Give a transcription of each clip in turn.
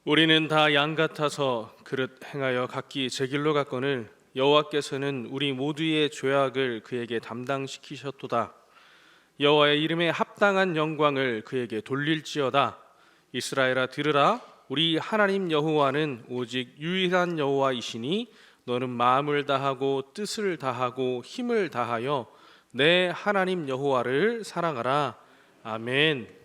우리는 다 양 같아서 그릇 행하여 각기 제 길로 갔거늘 여호와께서는 우리 모두의 죄악을 그에게 담당시키셨도다. 여호와의 이름에 합당한 영광을 그에게 돌릴지어다. 이스라엘아 들으라. 우리 하나님 여호와는 오직 유일한 여호와이시니 너는 마음을 다하고 뜻을 다하고 힘을 다하여 내 하나님 여호와를 사랑하라. 아멘.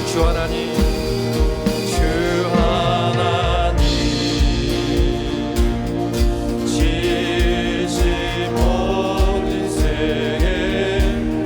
주 하나님, 주 하나님, 지으신 모든 세계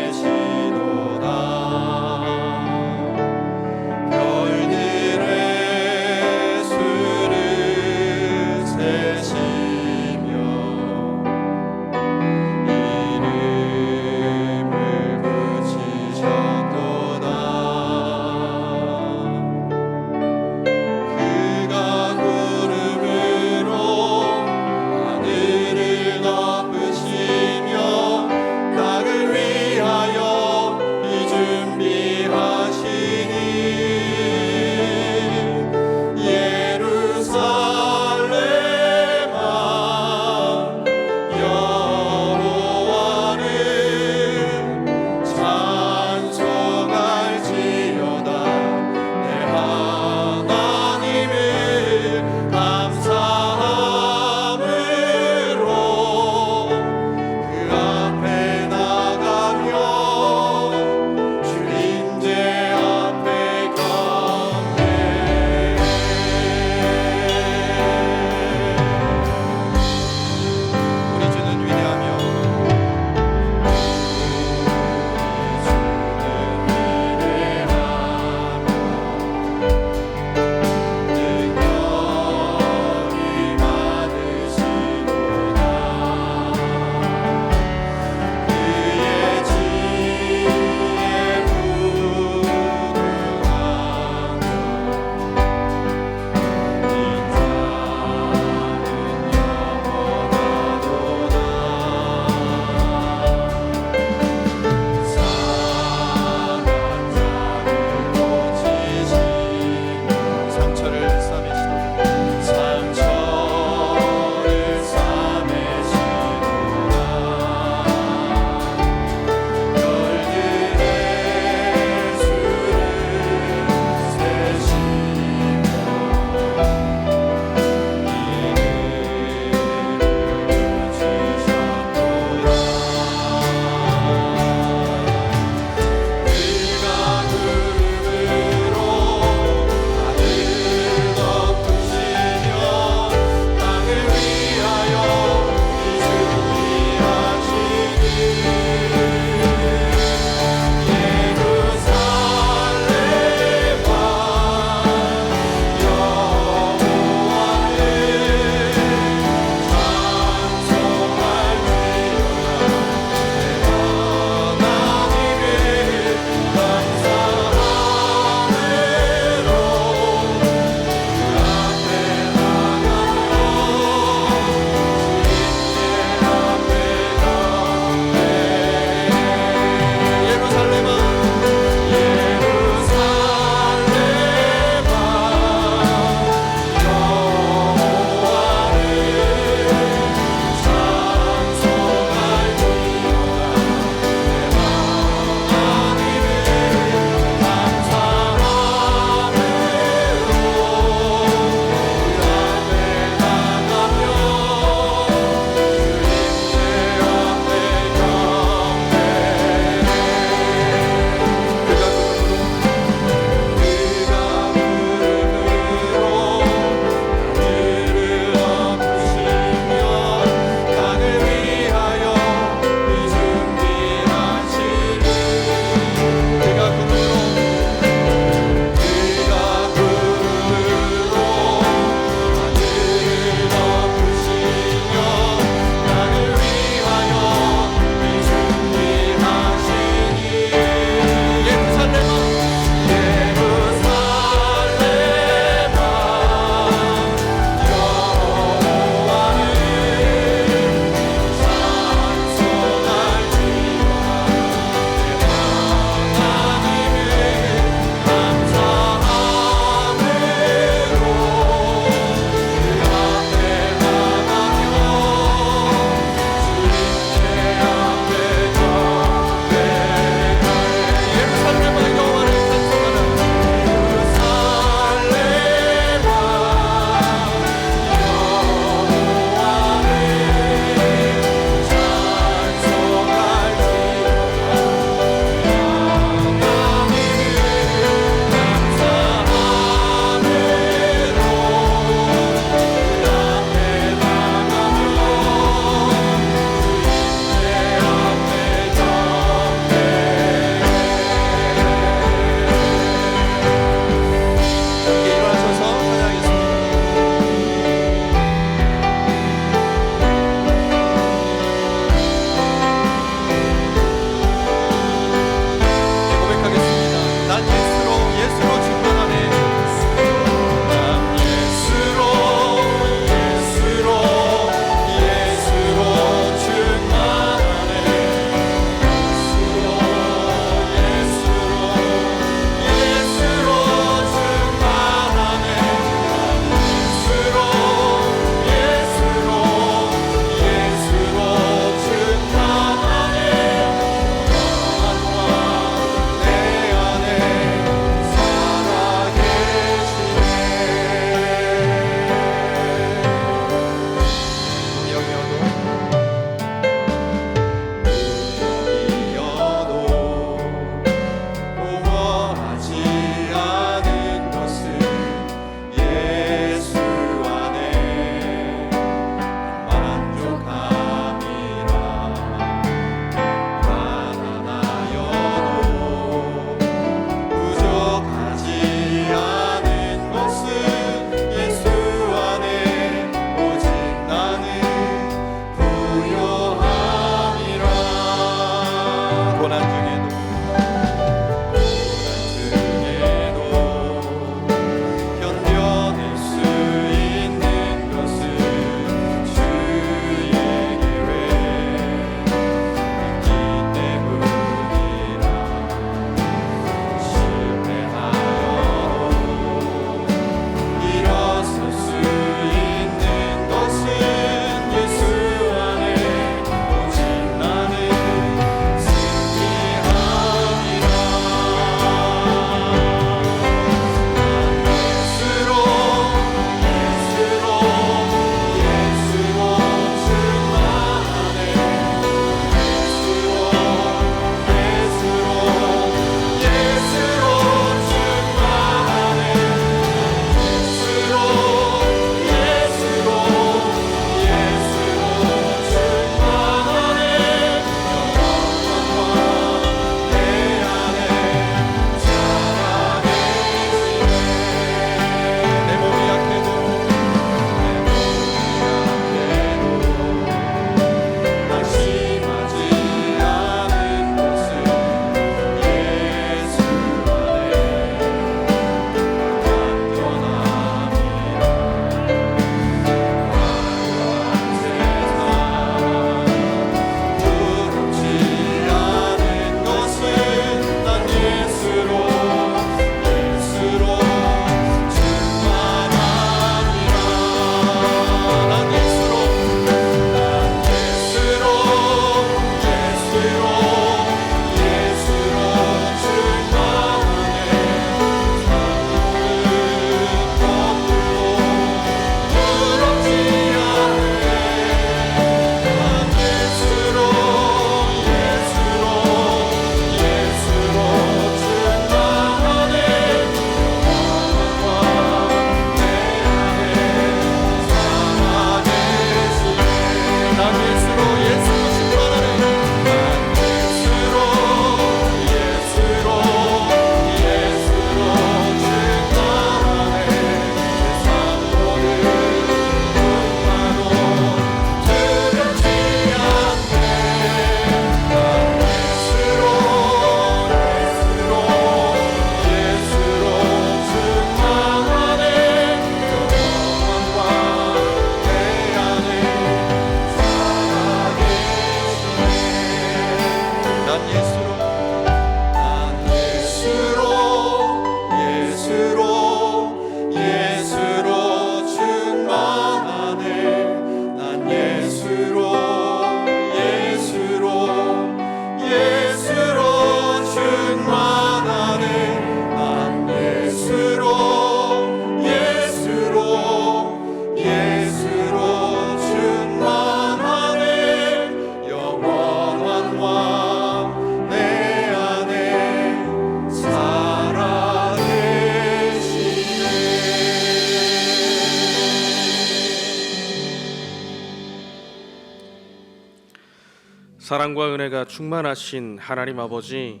사랑과 은혜가 충만하신 하나님 아버지,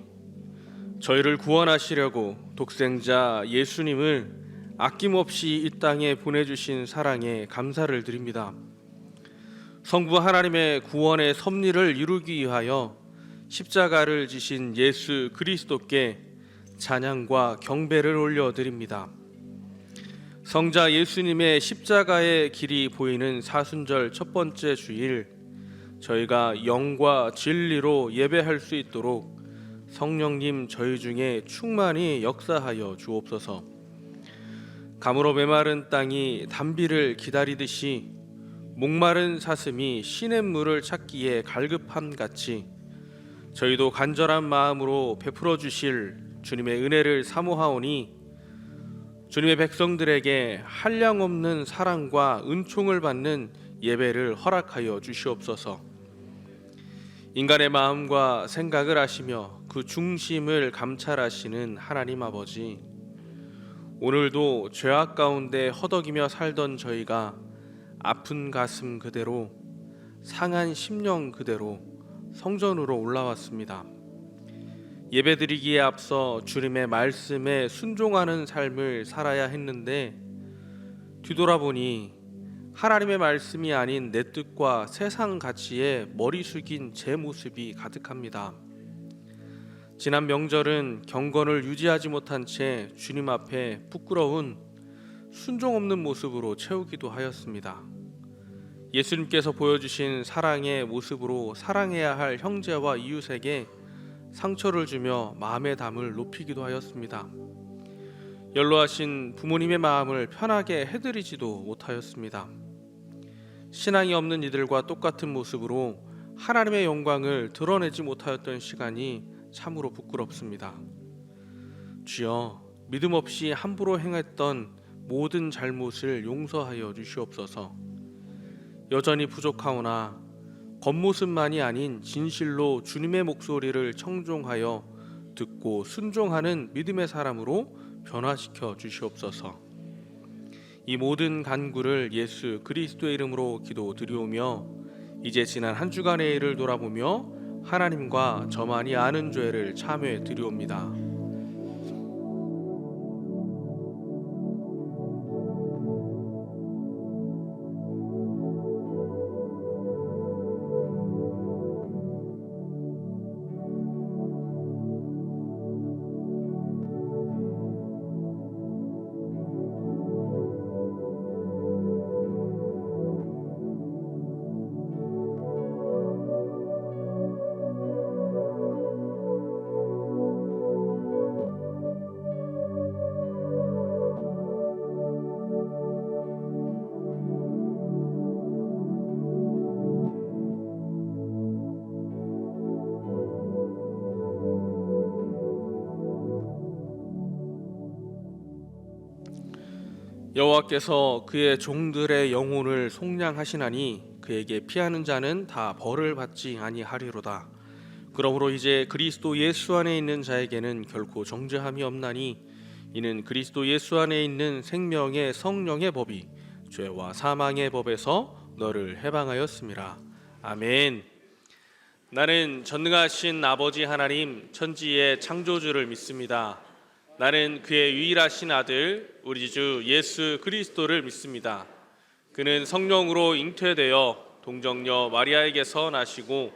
저희를 구원하시려고 독생자 예수님을 아낌없이 이 땅에 보내주신 사랑에 감사를 드립니다. 성부 하나님의 구원의 섭리를 이루기 위하여 십자가를 지신 예수 그리스도께 찬양과 경배를 올려드립니다. 성자 예수님의 십자가의 길이 보이는 사순절 첫 번째 주일, 저희가 영과 진리로 예배할 수 있도록 성령님 저희 중에 충만히 역사하여 주옵소서. 가물어 메마른 땅이 단비를 기다리듯이 목마른 사슴이 시냇물을 찾기에 갈급함 같이 저희도 간절한 마음으로 베풀어 주실 주님의 은혜를 사모하오니 주님의 백성들에게 한량없는 사랑과 은총을 받는 예배를 허락하여 주시옵소서. 인간의 마음과 생각을 아시며 그 중심을 감찰하시는 하나님 아버지, 오늘도 죄악 가운데 허덕이며 살던 저희가 아픈 가슴 그대로, 상한 심령 그대로 성전으로 올라왔습니다. 예배드리기에 앞서 주님의 말씀에 순종하는 삶을 살아야 했는데 뒤돌아보니 하나님의 말씀이 아닌 내 뜻과 세상 가치에 머리 숙인 제 모습이 가득합니다. 지난 명절은 경건을 유지하지 못한 채 주님 앞에 부끄러운 순종 없는 모습으로 채우기도 하였습니다. 예수님께서 보여주신 사랑의 모습으로 사랑해야 할 형제와 이웃에게 상처를 주며 마음의 담을 높이기도 하였습니다. 연로하신 부모님의 마음을 편하게 해드리지도 못하였습니다. 신앙이 없는 이들과 똑같은 모습으로 하나님의 영광을 드러내지 못하였던 시간이 참으로 부끄럽습니다. 주여, 믿음 없이 함부로 행했던 모든 잘못을 용서하여 주시옵소서. 여전히 부족하오나 겉모습만이 아닌 진실로 주님의 목소리를 청종하여 듣고 순종하는 믿음의 사람으로 변화시켜 주시옵소서. 이 모든 간구를 예수 그리스도의 이름으로 기도드리오며 이제 지난 한 주간의 일을 돌아보며 하나님과 저만이 아는 죄를 참회 드리옵니다. 여호와께서 그의 종들의 영혼을 속량하시나니 그에게 피하는 자는 다 벌을 받지 아니하리로다. 그러므로 이제 그리스도 예수 안에 있는 자에게는 결코 정죄함이 없나니 이는 그리스도 예수 안에 있는 생명의 성령의 법이 죄와 사망의 법에서 너를 해방하였음이라. 아멘. 나는 전능하신 아버지 하나님 천지의 창조주를 믿습니다. 나는 그의 유일하신 아들 우리 주 예수 그리스도를 믿습니다. 그는 성령으로 잉태되어 동정녀 마리아에게서 나시고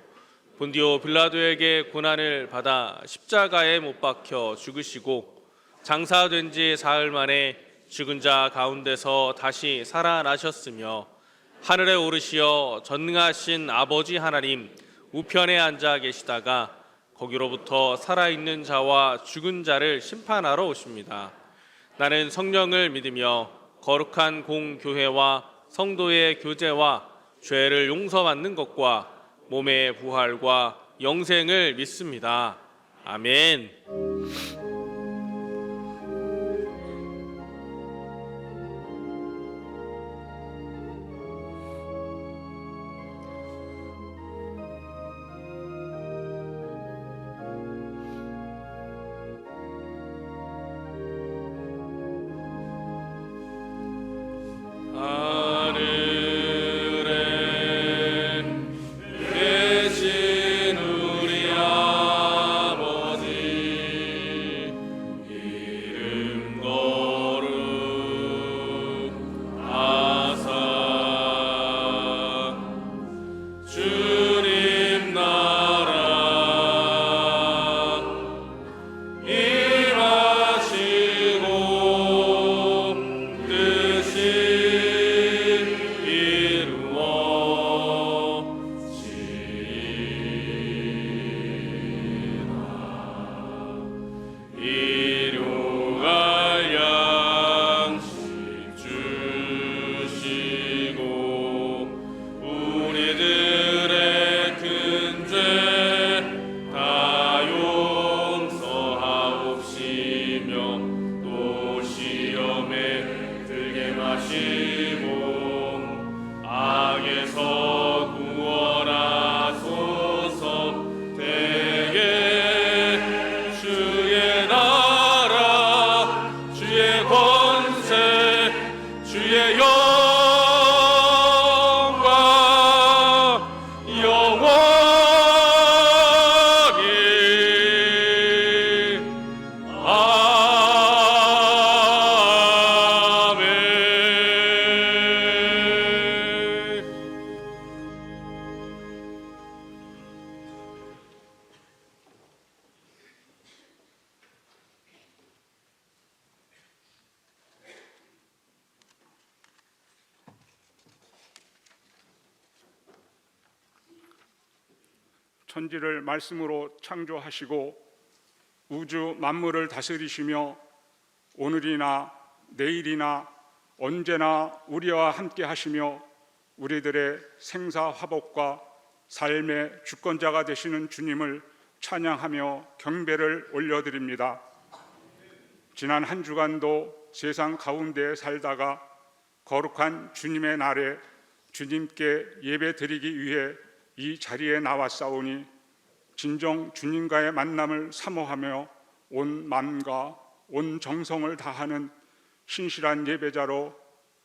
본디오 빌라도에게 고난을 받아 십자가에 못 박혀 죽으시고 장사된 지 사흘 만에 죽은 자 가운데서 다시 살아나셨으며 하늘에 오르시어 전능하신 아버지 하나님 우편에 앉아 계시다가 거기로부터 살아있는 자와 죽은 자를 심판하러 오십니다. 나는 성령을 믿으며 거룩한 공교회와 성도의 교제와 죄를 용서받는 것과 몸의 부활과 영생을 믿습니다. 아멘. 하늘엔 계신 천지를 말씀으로 창조하시고 우주 만물을 다스리시며 오늘이나 내일이나 언제나 우리와 함께 하시며 우리들의 생사화복과 삶의 주권자가 되시는 주님을 찬양하며 경배를 올려드립니다. 지난 한 주간도 세상 가운데 살다가 거룩한 주님의 날에 주님께 예배 드리기 위해 이 자리에 나왔사오니 진정 주님과의 만남을 사모하며 온 마음과 온 정성을 다하는 신실한 예배자로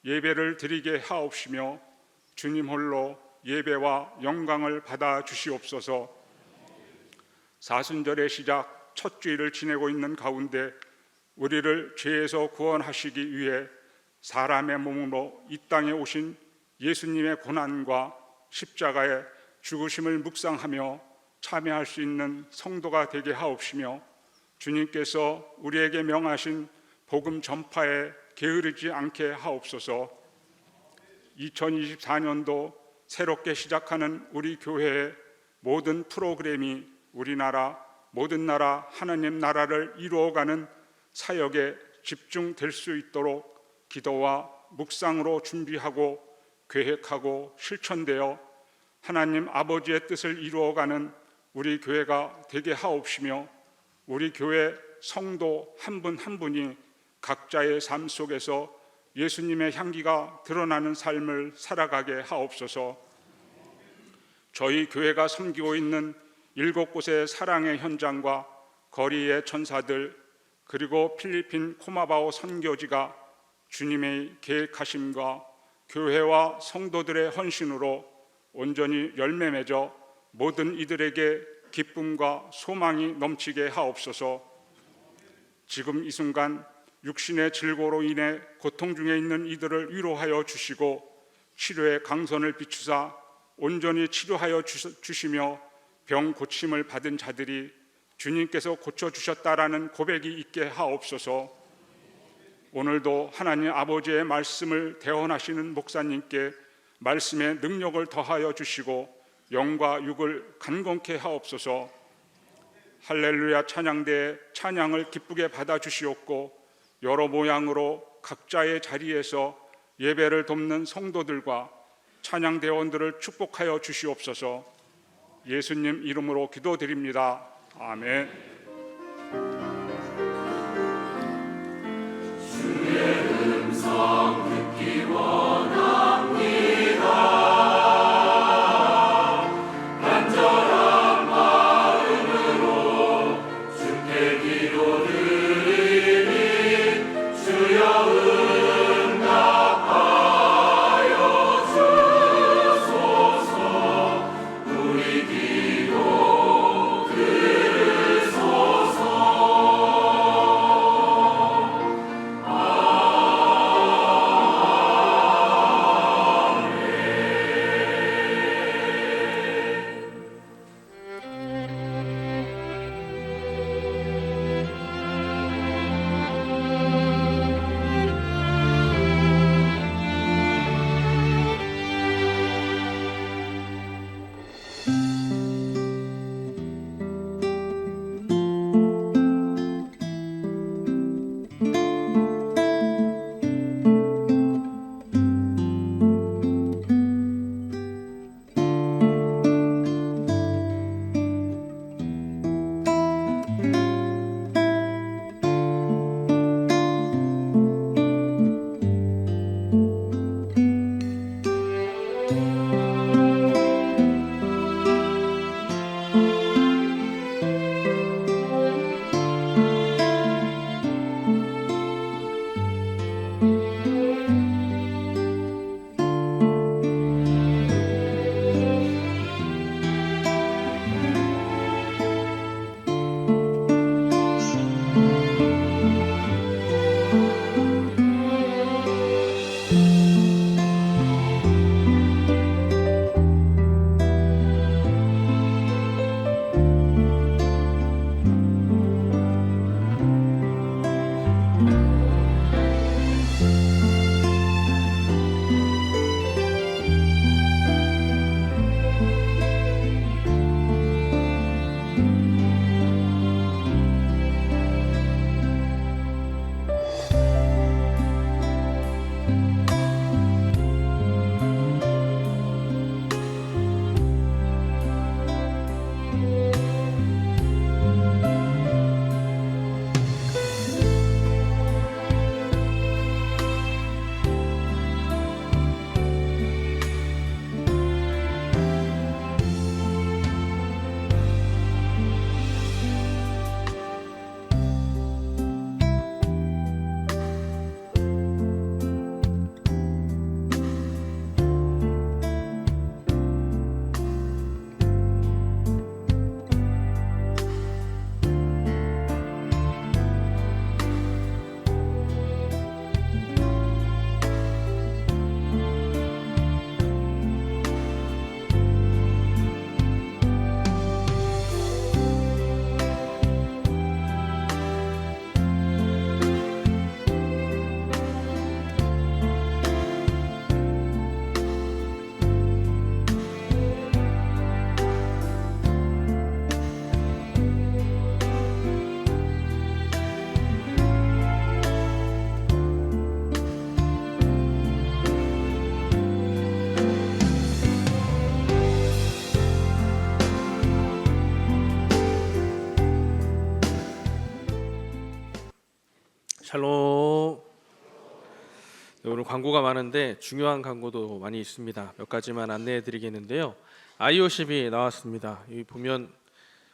예배를 드리게 하옵시며 주님 홀로 예배와 영광을 받아 주시옵소서. 사순절의 시작 첫 주일을 지내고 있는 가운데 우리를 죄에서 구원하시기 위해 사람의 몸으로 이 땅에 오신 예수님의 고난과 십자가의 죽으심을 묵상하며 참여할 수 있는 성도가 되게 하옵시며 주님께서 우리에게 명하신 복음 전파에 게으르지 않게 하옵소서. 2024년도 새롭게 시작하는 우리 교회의 모든 프로그램이 우리나라 모든 나라 하나님 나라를 이루어가는 사역에 집중될 수 있도록 기도와 묵상으로 준비하고 계획하고 실천되어 하나님 아버지의 뜻을 이루어가는 우리 교회가 되게 하옵시며 우리 교회 성도 한 분 한 분이 각자의 삶 속에서 예수님의 향기가 드러나는 삶을 살아가게 하옵소서. 저희 교회가 섬기고 있는 7곳의 사랑의 현장과 거리의 천사들 그리고 필리핀 코마바오 선교지가 주님의 계획하심과 교회와 성도들의 헌신으로 온전히 열매 맺어 모든 이들에게 기쁨과 소망이 넘치게 하옵소서. 지금 이 순간 육신의 질고로 인해 고통 중에 있는 이들을 위로하여 주시고 치료의 강선을 비추사 온전히 치료하여 주시며 병 고침을 받은 자들이 주님께서 고쳐주셨다라는 고백이 있게 하옵소서. 오늘도 하나님 아버지의 말씀을 대언하시는 목사님께 말씀의 능력을 더하여 주시고 영과 육을 간건케 하옵소서. 할렐루야 찬양대의 찬양을 기쁘게 받아주시옵고 여러 모양으로 각자의 자리에서 예배를 돕는 성도들과 찬양대원들을 축복하여 주시옵소서. 예수님 이름으로 기도드립니다. 아멘. 주의 음성 듣기 원합니다. 간절한 마음으로 주께 기도드리니 주여 응답하여 주소서. 우리 기도 들으소서. 샬롬. 네, 오늘 광고가 많은데 중요한 광고도 많이 있습니다. 몇 가지만 안내해 드리겠는데요. i50이 나왔습니다. 여기 보면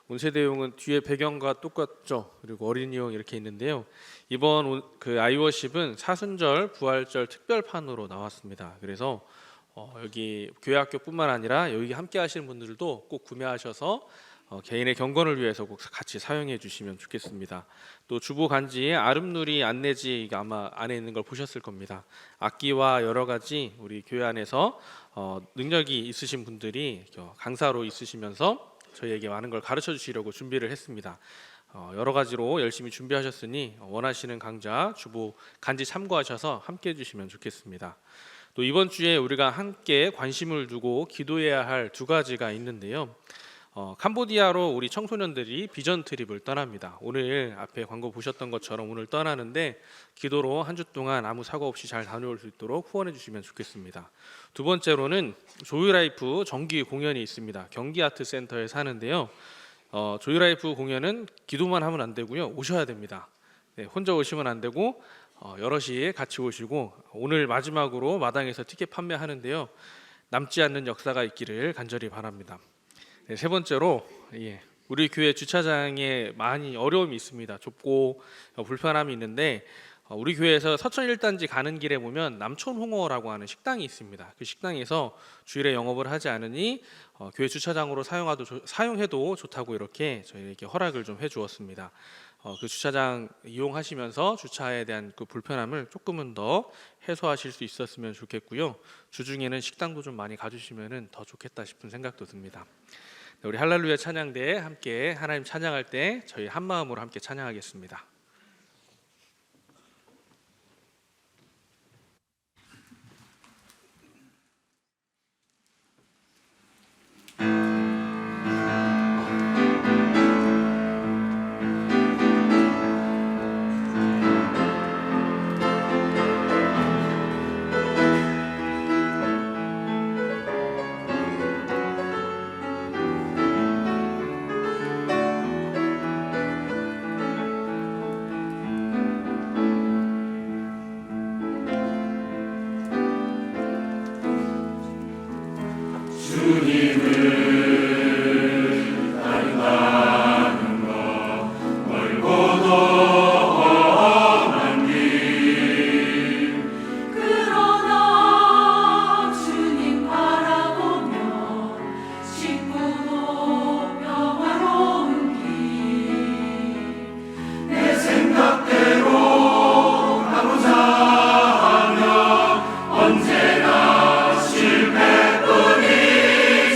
온세대용은 뒤에 배경과 똑같죠. 그리고 어린이용 이렇게 있는데요. 이번 그 i50은 사순절 부활절 특별판으로 나왔습니다. 그래서 여기 교회학교뿐만 아니라 여기 함께 하시는 분들도 꼭 구매하셔서 개인의 경건을 위해서 꼭 같이 사용해 주시면 좋겠습니다. 또 주보 간지에 아름누리 안내지가 아마 안에 있는 걸 보셨을 겁니다. 악기와 여러 가지 우리 교회 안에서 능력이 있으신 분들이 강사로 있으시면서 저희에게 많은 걸 가르쳐 주시려고 준비를 했습니다. 여러 가지로 열심히 준비하셨으니 원하시는 강좌 주보 간지 참고하셔서 함께 해주시면 좋겠습니다. 또 이번 주에 우리가 함께 관심을 두고 기도해야 할 두 가지가 있는데요. 캄보디아로 우리 청소년들이 비전 트립을 떠납니다. 오늘 앞에 광고 보셨던 것처럼 오늘 떠나는데 기도로 한 주 동안 아무 사고 없이 잘 다녀올 수 있도록 후원해 주시면 좋겠습니다. 두 번째로는 조이라이프 정기 공연이 있습니다. 경기아트센터에서 하는데요. 조이라이프 공연은 기도만 하면 안 되고요. 오셔야 됩니다. 네, 혼자 오시면 안 되고 여럿이 같이 오시고 오늘 마지막으로 마당에서 티켓 판매하는데요. 남지 않는 역사가 있기를 간절히 바랍니다. 네, 세 번째로 우리 교회 주차장에 많이 어려움이 있습니다. 좁고 불편함이 있는데 우리 교회에서 서천 1단지 가는 길에 보면 남촌홍어라고 하는 식당이 있습니다. 그 식당에서 주일에 영업을 하지 않으니 교회 주차장으로 사용해도 좋다고 이렇게 저희에게 허락을 좀 해주었습니다. 그 주차장 이용하시면서 주차에 대한 그 불편함을 조금은 더 해소하실 수 있었으면 좋겠고요. 주중에는 식당도 좀 많이 가주시면 더 좋겠다 싶은 생각도 듭니다. 네, 우리 할렐루야 찬양대에 함께 하나님 찬양할 때 저희 한 마음으로 함께 찬양하겠습니다. 그러나 주님 바라보며 쉽고도 평화로운 길 내 생각대로 가고자 하면 언제나 실패뿐이지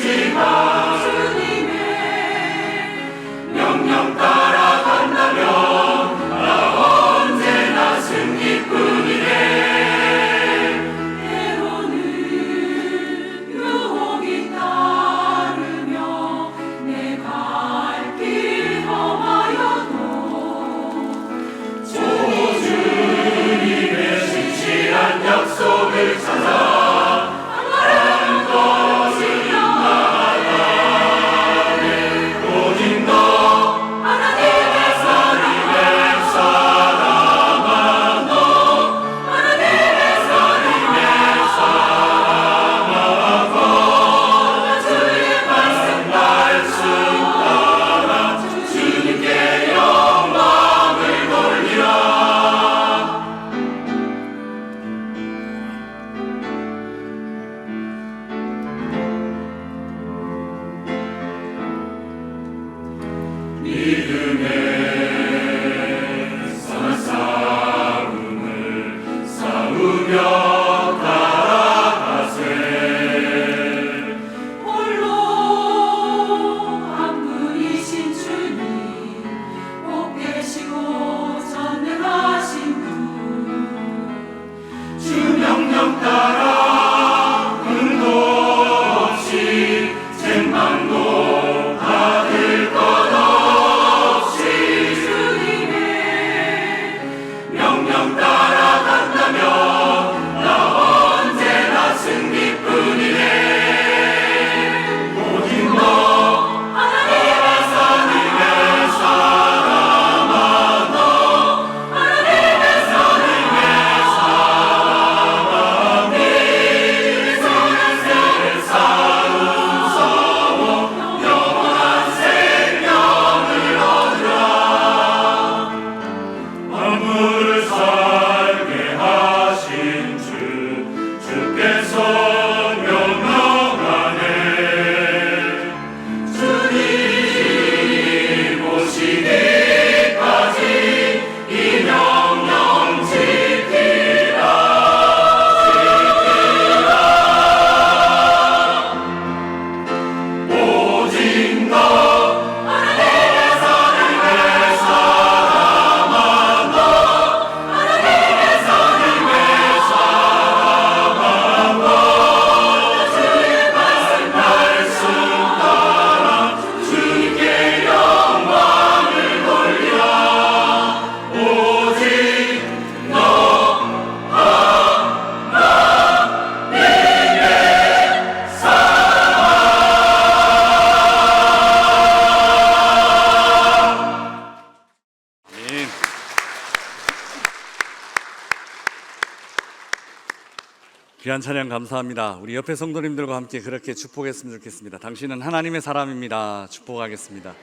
귀한 찬양 감사합니다. 우리 옆에 성도님들과 함께 그렇게 축복했으면 좋겠습니다. 당신은 하나님의 사람입니다. 축복하겠습니다. 네.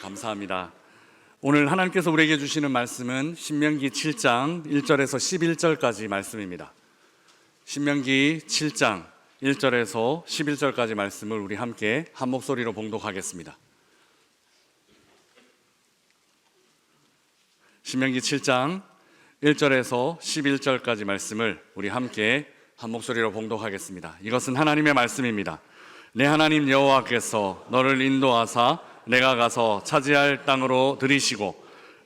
감사합니다. 오늘 하나님께서 우리에게 주시는 말씀은 신명기 7장 1절에서 11절까지 말씀입니다. 신명기 7장 1절에서 11절까지 말씀을 우리 함께 한 목소리로 봉독하겠습니다. 신명기 7장 1절에서 11절까지 말씀을 우리 함께 한 목소리로 봉독하겠습니다. 이것은 하나님의 말씀입니다. 내 하나님 여호와께서 너를 인도하사 내가 가서 차지할 땅으로 들이시고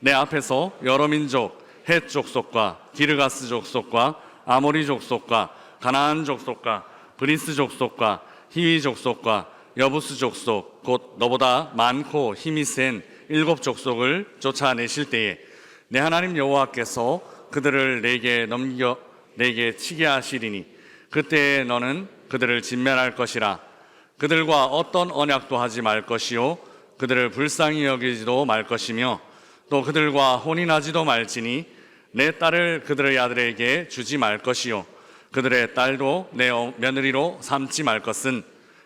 내 앞에서 여러 민족 헷 족속과 기르가스 족속과 아모리 족속과 가나안 족속과 브리스 족속과 히위 족속과 여부스 족속 곧 너보다 많고 힘이 센 7 족속을 쫓아내실 때에 내 하나님 여호와께서 그들을 내게 치게 하시리니 그때에 너는 그들을 진멸할 것이라. 그들과 어떤 언약도 하지 말 것이요 그들을 불쌍히 여기지도 말 것이며 또 그들과 혼인하지도 말지니 내 딸을 그들의 아들에게 주지 말 것이요 그들의 딸도 내 며느리로 삼지 말 것은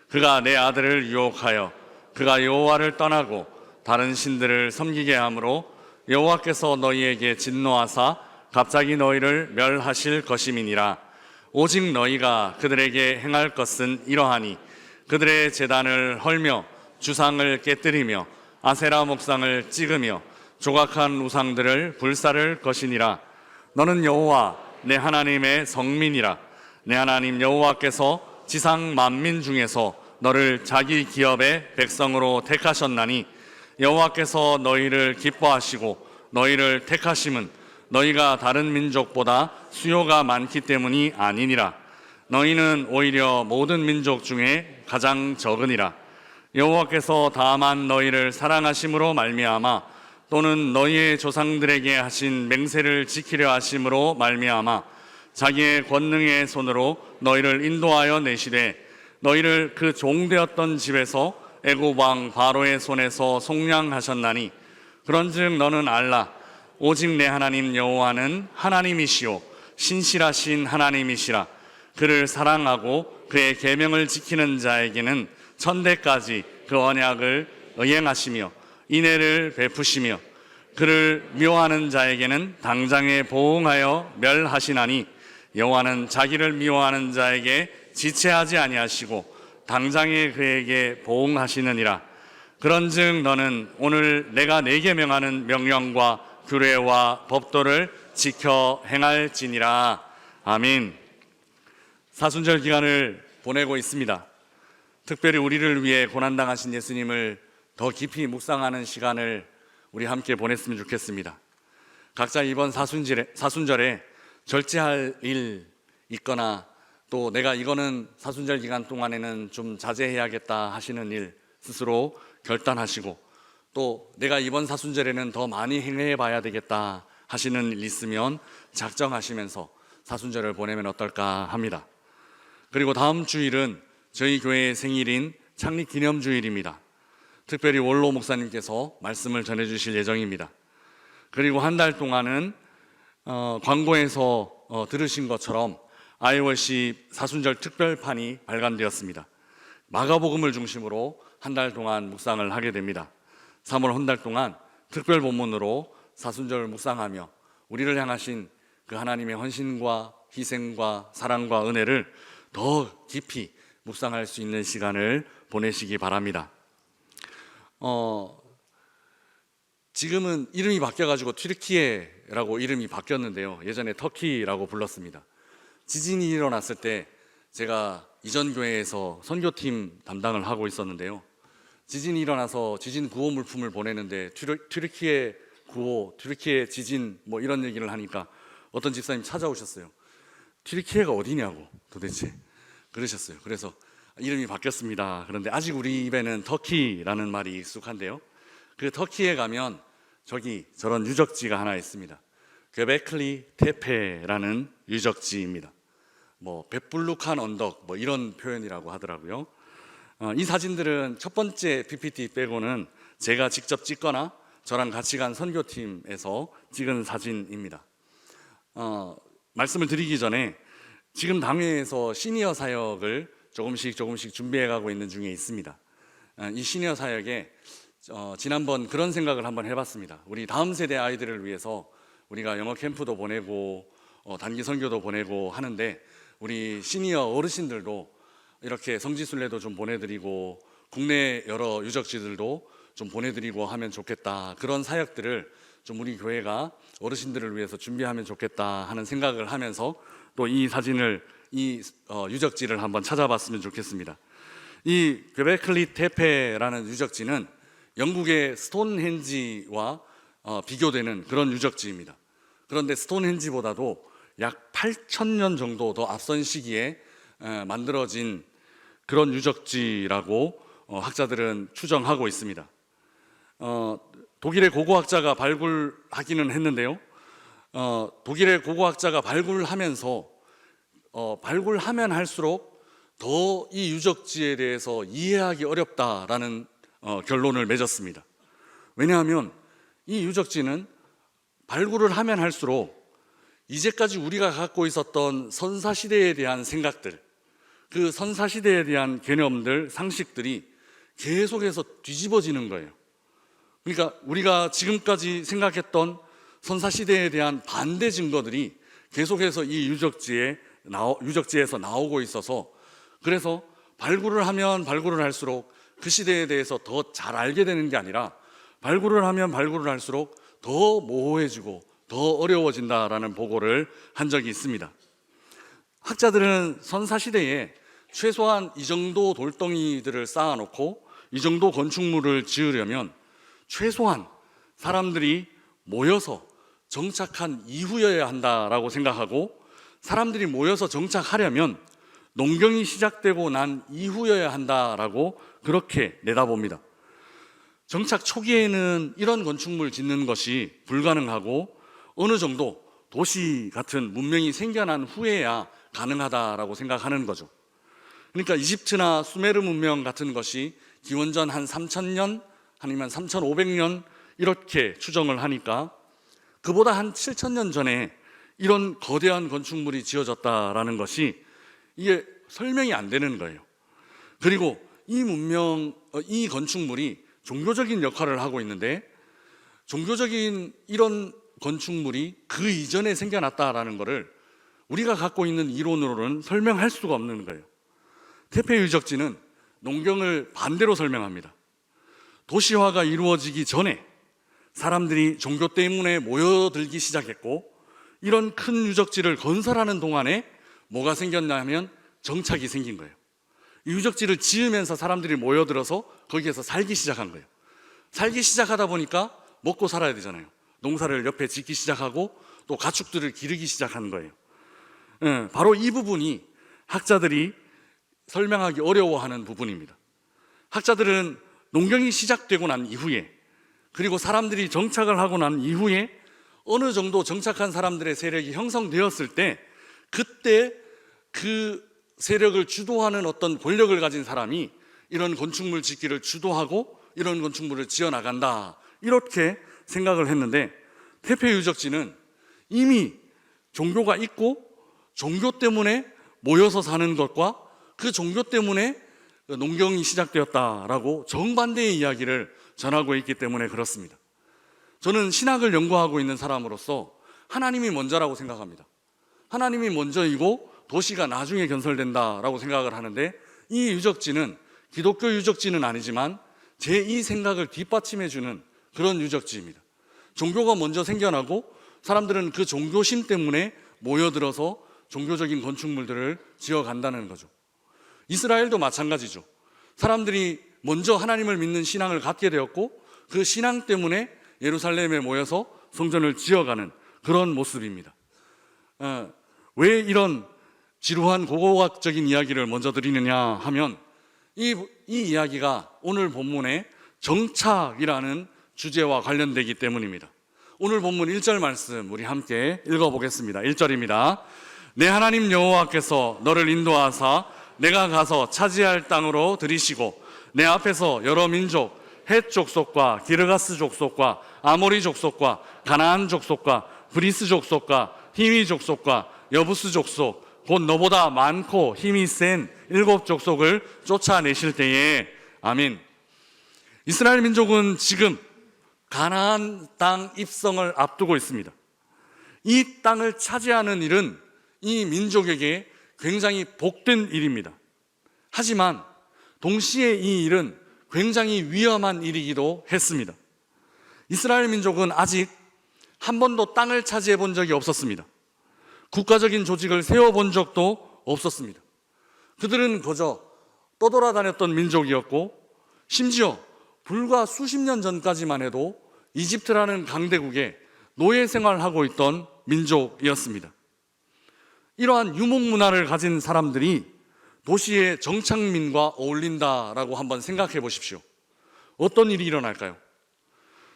그가 내 아들을 유혹하여 그가 여호와를 떠나고 다른 신들을 섬기게 하므로 여호와께서 너희에게 진노하사 갑자기 너희를 멸하실 것임이니라. 오직 너희가 그들에게 행할 것은 이러하니 그들의 제단을 헐며 주상을 깨뜨리며 아세라 목상을 찍으며 조각한 우상들을 불사를 것이니라. 너는 여호와 내 하나님의 성민이라. 내 하나님 여호와께서 지상 만민 중에서 너를 자기 기업의 백성으로 택하셨나니 여호와께서 너희를 기뻐하시고 너희를 택하심은 너희가 다른 민족보다 수요가 많기 때문이 아니니라. 너희는 오히려 모든 민족 중에 가장 적으니라. 여호와께서 다만 너희를 사랑하심으로 말미암아 또는 너희의 조상들에게 하신 맹세를 지키려 하심으로 말미암아 자기의 권능의 손으로 너희를 인도하여 내시되 너희를 그 종되었던 집에서 애굽 왕 바로의 손에서 속량하셨나니 그런즉 너는 알라. 오직 내 하나님 여호와는 하나님이시오 신실하신 하나님이시라. 그를 사랑하고 그의 계명을 지키는 자에게는 천대까지 그 언약을 의행하시며 인애를 베푸시며 그를 미워하는 자에게는 당장에 보응하여 멸하시나니 여호와는 자기를 미워하는 자에게 지체하지 아니하시고 당장에 그에게 보응하시느니라. 그런즉 너는 오늘 내가 네게 명하는 명령과 규례와 법도를 지켜 행할지니라. 아멘. 사순절 기간을 보내고 있습니다. 특별히 우리를 위해 고난당하신 예수님을 더 깊이 묵상하는 시간을 우리 함께 보냈으면 좋겠습니다. 각자 이번 사순절에 절제할 일 있거나 또 내가 이거는 사순절 기간 동안에는 좀 자제해야겠다 하시는 일 스스로 결단하시고 또 내가 이번 사순절에는 더 많이 행해 봐야 되겠다 하시는 일 있으면 작정하시면서 사순절을 보내면 어떨까 합니다. 그리고 다음 주일은 저희 교회의 생일인 창립기념주일입니다. 특별히 원로 목사님께서 말씀을 전해주실 예정입니다. 그리고 한 달 동안은 광고에서 들으신 것처럼 아이월시 사순절 특별판이 발간되었습니다. 마가복음을 중심으로 한 달 동안 묵상을 하게 됩니다. 3월 한 달 동안 특별 본문으로 사순절을 묵상하며 우리를 향하신 그 하나님의 헌신과 희생과 사랑과 은혜를 더 깊이 묵상할 수 있는 시간을 보내시기 바랍니다. 지금은 이름이 바뀌어가지고 튀르키예라고 이름이 바뀌었는데요. 예전에 터키라고 불렀습니다. 지진이 일어났을 때 제가 이전 교회에서 선교팀 담당을 하고 있었는데요. 지진이 일어나서 지진 구호 물품을 보내는데 튀르키예 구호, 튀르키예 지진 뭐 이런 얘기를 하니까 어떤 집사님 찾아오셨어요. 튀르키예가 어디냐고 도대체 그러셨어요. 그래서 이름이 바뀌었습니다. 그런데 아직 우리 입에는 터키라는 말이 익숙한데요. 그 터키에 가면 저기 저런 유적지가 하나 있습니다. 괴베클리 테페라는 유적지입니다. 뭐 배불룩한 언덕 뭐 이런 표현이라고 하더라고요. 이 사진들은 첫 번째 PPT 빼고는 제가 직접 찍거나 저랑 같이 간 선교팀에서 찍은 사진입니다. 말씀을 드리기 전에 지금 당회에서 시니어 사역을 조금씩 준비해가고 있는 중에 있습니다. 이 시니어 사역에 지난번 그런 생각을 한번 해봤습니다. 우리 다음 세대 아이들을 위해서 우리가 영어 캠프도 보내고 단기 선교도 보내고 하는데, 우리 시니어 어르신들도 이렇게 성지순례도 좀 보내드리고 국내 여러 유적지들도 좀 보내드리고 하면 좋겠다, 그런 사역들을 좀 우리 교회가 어르신들을 위해서 준비하면 좋겠다 하는 생각을 하면서 또 이 사진을, 이 유적지를 한번 찾아봤으면 좋겠습니다. 이 göbekl리 테페라는 유적지는 영국의 스톤헨지와 비교되는 그런 유적지입니다. 그런데 스톤헨지보다도 약 8,000년 정도 더 앞선 시기에 만들어진 그런 유적지라고 학자들은 추정하고 있습니다. 독일의 고고학자가 발굴하기는 했는데요. 독일의 고고학자가 발굴하면서 발굴하면 할수록 더 이 유적지에 대해서 이해하기 어렵다라는 결론을 맺었습니다. 왜냐하면 이 유적지는 발굴을 하면 할수록 이제까지 우리가 갖고 있었던 선사시대에 대한 생각들, 그 선사시대에 대한 개념들, 상식들이 계속해서 뒤집어지는 거예요. 그러니까 우리가 지금까지 생각했던 선사시대에 대한 반대 증거들이 계속해서 이 유적지에서 나오고 있어서, 그래서 발굴을 하면 발굴을 할수록 그 시대에 대해서 더 잘 알게 되는 게 아니라, 발굴을 하면 발굴을 할수록 더 모호해지고 더 어려워진다라는 보고를 한 적이 있습니다. 학자들은 선사시대에 최소한 이 정도 돌덩이들을 쌓아놓고 이 정도 건축물을 지으려면 최소한 사람들이 모여서 정착한 이후여야 한다라고 생각하고, 사람들이 모여서 정착하려면 농경이 시작되고 난 이후여야 한다라고 그렇게 내다봅니다. 정착 초기에는 이런 건축물 짓는 것이 불가능하고, 어느 정도 도시 같은 문명이 생겨난 후에야 가능하다라고 생각하는 거죠. 그러니까 이집트나 수메르 문명 같은 것이 기원전 한 3,000년 아니면 3,500년 이렇게 추정을 하니까, 그보다 한 7,000년 전에 이런 거대한 건축물이 지어졌다라는 것이 이게 설명이 안 되는 거예요. 그리고 이 건축물이 종교적인 역할을 하고 있는데, 종교적인 이런 건축물이 그 이전에 생겨났다라는 것을 우리가 갖고 있는 이론으로는 설명할 수가 없는 거예요. 테페 유적지는 농경을 반대로 설명합니다. 도시화가 이루어지기 전에 사람들이 종교 때문에 모여들기 시작했고, 이런 큰 유적지를 건설하는 동안에 뭐가 생겼냐면 정착이 생긴 거예요. 이 유적지를 지으면서 사람들이 모여들어서 거기에서 살기 시작한 거예요. 살기 시작하다 보니까 먹고 살아야 되잖아요. 농사를 옆에 짓기 시작하고 또 가축들을 기르기 시작한 거예요. 바로 이 부분이 학자들이 설명하기 어려워하는 부분입니다. 학자들은 농경이 시작되고 난 이후에, 그리고 사람들이 정착을 하고 난 이후에 어느 정도 정착한 사람들의 세력이 형성되었을 때, 그때 그 세력을 주도하는 어떤 권력을 가진 사람이 이런 건축물 짓기를 주도하고 이런 건축물을 지어 나간다, 이렇게 생각을 했는데, 테페 유적지는 이미 종교가 있고 종교 때문에 모여서 사는 것과 그 종교 때문에 농경이 시작되었다라고 정반대의 이야기를 전하고 있기 때문에 그렇습니다. 저는 신학을 연구하고 있는 사람으로서 하나님이 먼저라고 생각합니다. 하나님이 먼저이고 도시가 나중에 건설된다라고 생각을 하는데, 이 유적지는 기독교 유적지는 아니지만 제 이 생각을 뒷받침해주는 그런 유적지입니다. 종교가 먼저 생겨나고 사람들은 그 종교심 때문에 모여들어서 종교적인 건축물들을 지어간다는 거죠. 이스라엘도 마찬가지죠. 사람들이 먼저 하나님을 믿는 신앙을 갖게 되었고, 그 신앙 때문에 예루살렘에 모여서 성전을 지어가는 그런 모습입니다. 왜 이런 지루한 고고학적인 이야기를 먼저 드리느냐 하면, 이 이야기가 오늘 본문의 정착이라는 주제와 관련되기 때문입니다. 오늘 본문 1절 말씀 우리 함께 읽어보겠습니다. 1절입니다. 내 하나님 여호와께서 너를 인도하사 내가 가서 차지할 땅으로 들이시고 내 앞에서 여러 민족, 헷 족속과 기르가스 족속과 아모리 족속과 가나안 족속과 브리스 족속과 히위 족속과 여부스 족속, 곧 너보다 많고 힘이 센 7 족속을 쫓아내실 때에 아멘. 이스라엘 민족은 지금 가나안 땅 입성을 앞두고 있습니다. 이 땅을 차지하는 일은 이 민족에게 굉장히 복된 일입니다. 하지만 동시에 이 일은 굉장히 위험한 일이기도 했습니다. 이스라엘 민족은 아직 한 번도 땅을 차지해 본 적이 없었습니다. 국가적인 조직을 세워본 적도 없었습니다. 그들은 그저 떠돌아다녔던 민족이었고, 심지어 불과 수십 년 전까지만 해도 이집트라는 강대국에 노예 생활하고 있던 민족이었습니다. 이러한 유목 문화를 가진 사람들이 도시의 정착민과 어울린다라고 한번 생각해 보십시오. 어떤 일이 일어날까요?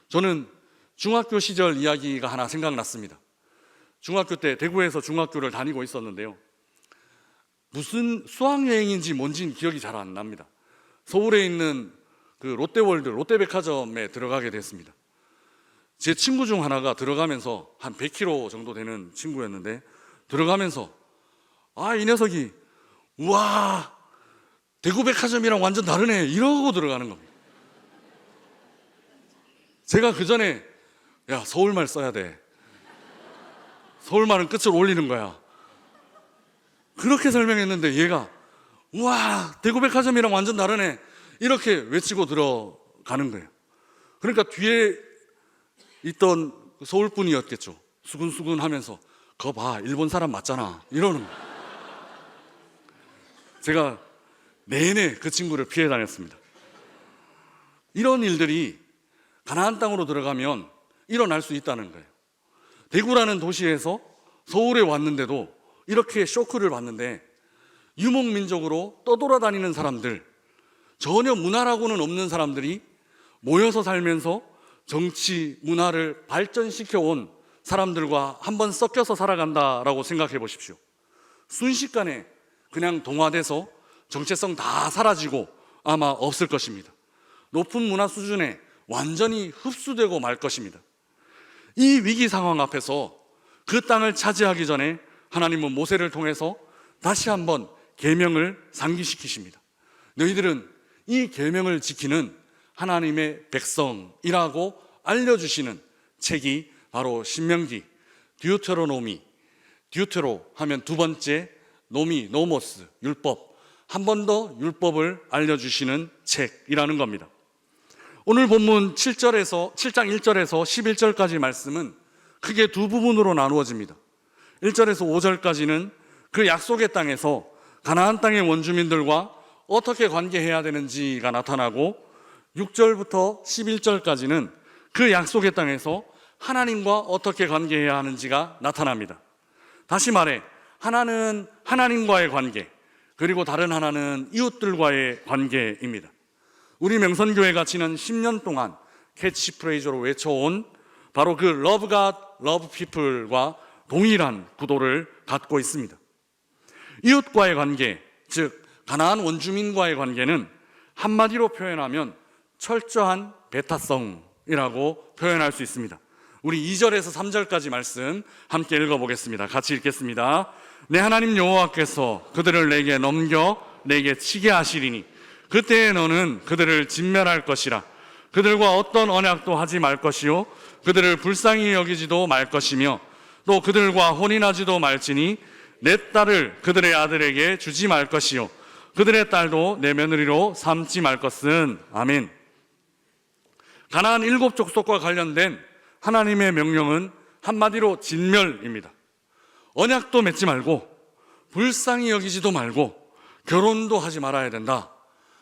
저는 중학교 시절 이야기가 하나 생각났습니다. 중학교 때 대구에서 중학교를 다니고 있었는데요. 무슨 수학여행인지 뭔지는 기억이 잘 안 납니다. 서울에 있는 그 롯데월드, 롯데백화점에 들어가게 됐습니다. 제 친구 중 하나가 들어가면서 한 100kg 정도 되는 친구였는데, 들어가면서 이 녀석이 우와, 대구백화점이랑 완전 다르네 이러고 들어가는 겁니다. 제가 그 전에 야, 서울말 써야 돼, 서울말은 끝을 올리는 거야, 그렇게 설명했는데 얘가 우와, 대구백화점이랑 완전 다르네 이렇게 외치고 들어가는 거예요. 그러니까 뒤에 있던 서울분이었겠죠. 수근수근 하면서 거 봐, 일본 사람 맞잖아 이러는 거예요. 제가 내내 그 친구를 피해 다녔습니다. 이런 일들이 가나안 땅으로 들어가면 일어날 수 있다는 거예요. 대구라는 도시에서 서울에 왔는데도 이렇게 쇼크를 받는데, 유목민족으로 떠돌아다니는 사람들, 전혀 문화라고는 없는 사람들이 모여서 살면서 정치, 문화를 발전시켜 온 사람들과 한번 섞여서 살아간다라고 생각해 보십시오. 순식간에 그냥 동화돼서 정체성 다 사라지고 아마 없을 것입니다. 높은 문화 수준에 완전히 흡수되고 말 것입니다. 이 위기 상황 앞에서 그 땅을 차지하기 전에 하나님은 모세를 통해서 다시 한번 계명을 상기시키십니다. 너희들은 이 계명을 지키는 하나님의 백성이라고 알려주시는 책이 바로 신명기, 디우테로노미, 디우테로 하면 두 번째, 노미, 노모스, 율법, 한 번 더 율법을 알려주시는 책이라는 겁니다. 오늘 본문 7장 1절에서 11절까지 말씀은 크게 두 부분으로 나누어집니다. 1절에서 5절까지는 그 약속의 땅에서 가나안 땅의 원주민들과 어떻게 관계해야 되는지가 나타나고, 6절부터 11절까지는 그 약속의 땅에서 하나님과 어떻게 관계해야 하는지가 나타납니다. 다시 말해, 하나는 하나님과의 관계, 그리고 다른 하나는 이웃들과의 관계입니다. 우리 명선교회가 지난 10년 동안 캐치프레이즈로 외쳐온 바로 그 Love God, Love People과 동일한 구도를 갖고 있습니다. 이웃과의 관계, 즉 가나안 원주민과의 관계는 한마디로 표현하면 철저한 배타성이라고 표현할 수 있습니다. 우리 2절에서 3절까지 말씀 함께 읽어보겠습니다. 같이 읽겠습니다. 내 하나님 여호와께서 그들을 내게 넘겨 내게 치게 하시리니 그때에 너는 그들을 진멸할 것이라. 그들과 어떤 언약도 하지 말 것이요 그들을 불쌍히 여기지도 말 것이며 또 그들과 혼인하지도 말지니 내 딸을 그들의 아들에게 주지 말 것이요 그들의 딸도 내 며느리로 삼지 말 것은. 아멘. 가나안 7 족속과 관련된 하나님의 명령은 한마디로 진멸입니다. 언약도 맺지 말고 불쌍히 여기지도 말고 결혼도 하지 말아야 된다.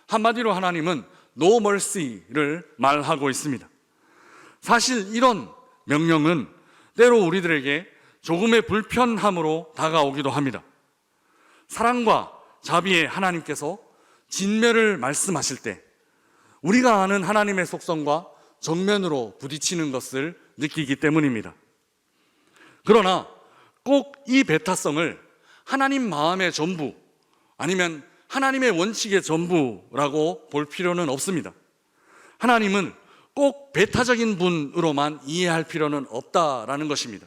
한마디로 하나님은 No mercy를 말하고 있습니다. 사실 이런 명령은 때로 우리들에게 조금의 불편함으로 다가오기도 합니다. 사랑과 자비의 하나님께서 진멸을 말씀하실 때 우리가 아는 하나님의 속성과 정면으로 부딪히는 것을 느끼기 때문입니다. 그러나 꼭 이 배타성을 하나님 마음의 전부 아니면 하나님의 원칙의 전부라고 볼 필요는 없습니다. 하나님은 꼭 배타적인 분으로만 이해할 필요는 없다라는 것입니다.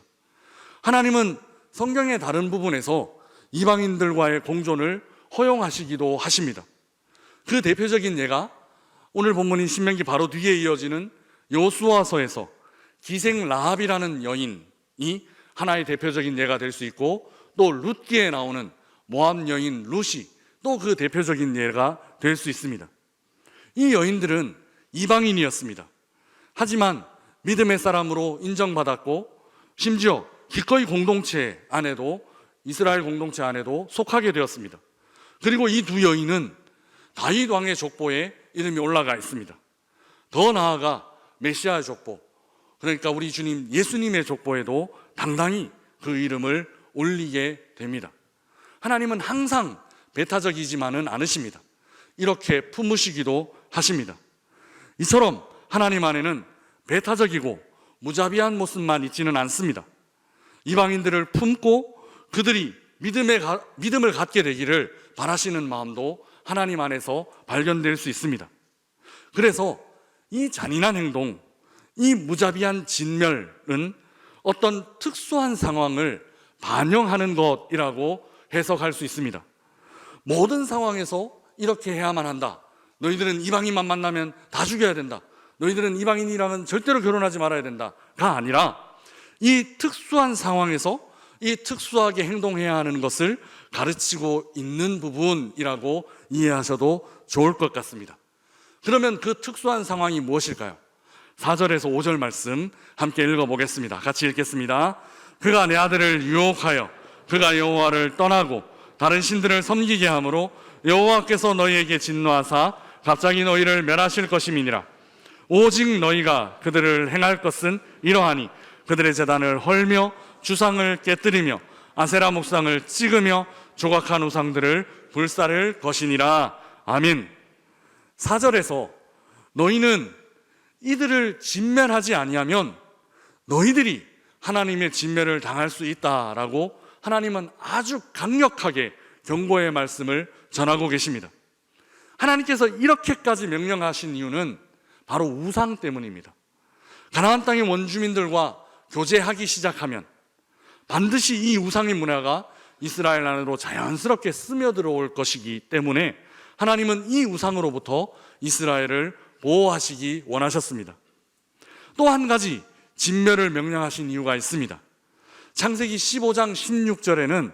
하나님은 성경의 다른 부분에서 이방인들과의 공존을 허용하시기도 하십니다. 그 대표적인 예가 오늘 본문인 신명기 바로 뒤에 이어지는 여호수아서에서 기생 라합이라는 여인이 하나의 대표적인 예가 될 수 있고, 또 룻기에 나오는 모압 여인 룻이 또 그 대표적인 예가 될 수 있습니다. 이 여인들은 이방인이었습니다. 하지만 믿음의 사람으로 인정받았고, 심지어 기꺼이 공동체 안에도, 이스라엘 공동체 안에도 속하게 되었습니다. 그리고 이 두 여인은 다윗 왕의 족보에 이름이 올라가 있습니다. 더 나아가 메시아의 족보, 그러니까 우리 주님 예수님의 족보에도 당당히 그 이름을 올리게 됩니다. 하나님은 항상 배타적이지만은 않으십니다. 이렇게 품으시기도 하십니다. 이처럼 하나님 안에는 배타적이고 무자비한 모습만 있지는 않습니다. 이방인들을 품고 그들이 믿음을 갖게 되기를 바라시는 마음도 하나님 안에서 발견될 수 있습니다. 그래서 이 잔인한 행동, 이 무자비한 진멸은 어떤 특수한 상황을 반영하는 것이라고 해석할 수 있습니다. 모든 상황에서 이렇게 해야만 한다. 너희들은 이방인만 만나면 다 죽여야 된다. 너희들은 이방인이랑은 절대로 결혼하지 말아야 된다가 아니라, 이 특수한 상황에서 이 특수하게 행동해야 하는 것을 가르치고 있는 부분이라고 이해하셔도 좋을 것 같습니다. 그러면 그 특수한 상황이 무엇일까요? 4절에서 5절 말씀 함께 읽어보겠습니다. 같이 읽겠습니다. 그가 내 아들을 유혹하여 그가 여호와를 떠나고 다른 신들을 섬기게 하므로 여호와께서 너희에게 진노하사 갑자기 너희를 멸하실 것임이니라. 오직 너희가 그들을 행할 것은 이러하니 그들의 제단을 헐며 주상을 깨뜨리며 아세라 목상을 찍으며 조각한 우상들을 불사를 것이니라. 아멘. 4절에서 너희는 이들을 진멸하지 아니하면 너희들이 하나님의 진멸을 당할 수 있다라고 하나님은 아주 강력하게 경고의 말씀을 전하고 계십니다. 하나님께서 이렇게까지 명령하신 이유는 바로 우상 때문입니다. 가나안 땅의 원주민들과 교제하기 시작하면 반드시 이 우상의 문화가 이스라엘 안으로 자연스럽게 스며들어올 것이기 때문에 하나님은 이 우상으로부터 이스라엘을 보호하시기 원하셨습니다. 또 한 가지 진멸을 명령하신 이유가 있습니다. 창세기 15장 16절에는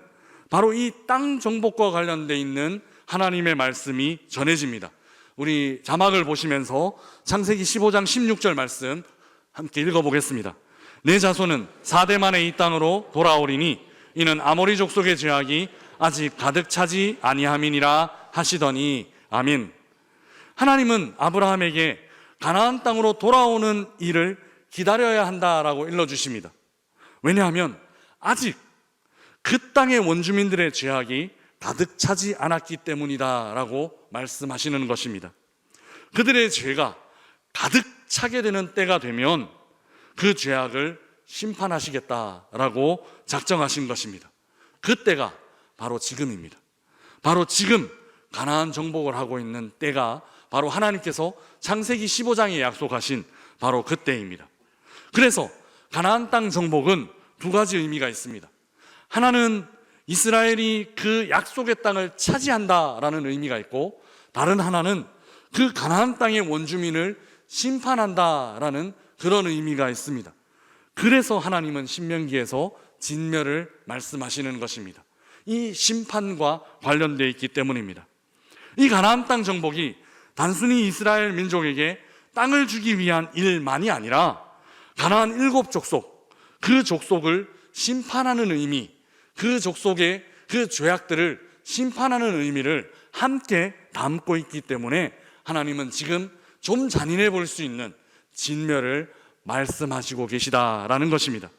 바로 이 땅 정복과 관련되어 있는 하나님의 말씀이 전해집니다. 우리 자막을 보시면서 창세기 15장 16절 말씀 함께 읽어보겠습니다. 내 자손은 4대 만에 이 땅으로 돌아오리니 이는 아모리 족속의 죄악이 아직 가득 차지 아니함이니라 하시더니. 아멘. 하나님은 아브라함에게 가나안 땅으로 돌아오는 일을 기다려야 한다라고 일러주십니다. 왜냐하면 아직 그 땅의 원주민들의 죄악이 가득 차지 않았기 때문이다라고 말씀하시는 것입니다. 그들의 죄가 가득 차게 되는 때가 되면 그 죄악을 심판하시겠다라고 작정하신 것입니다. 그때가 바로 지금입니다. 바로 지금 가나안 정복을 하고 있는 때가 바로 하나님께서 창세기 15장에 약속하신 바로 그때입니다. 그래서 가나안 땅 정복은 두 가지 의미가 있습니다. 하나는 이스라엘이 그 약속의 땅을 차지한다라는 의미가 있고, 다른 하나는 그 가나안 땅의 원주민을 심판한다라는 그런 의미가 있습니다. 그래서 하나님은 신명기에서 진멸을 말씀하시는 것입니다. 이 심판과 관련되어 있기 때문입니다. 이 가나안 땅 정복이 단순히 이스라엘 민족에게 땅을 주기 위한 일만이 아니라 가나안 7족속, 그 족속을 심판하는 의미, 그 족속의 그 죄악들을 심판하는 의미를 함께 담고 있기 때문에 하나님은 지금 좀 잔인해 볼 수 있는 진멸을 말씀하시고 계시다라는 것입니다.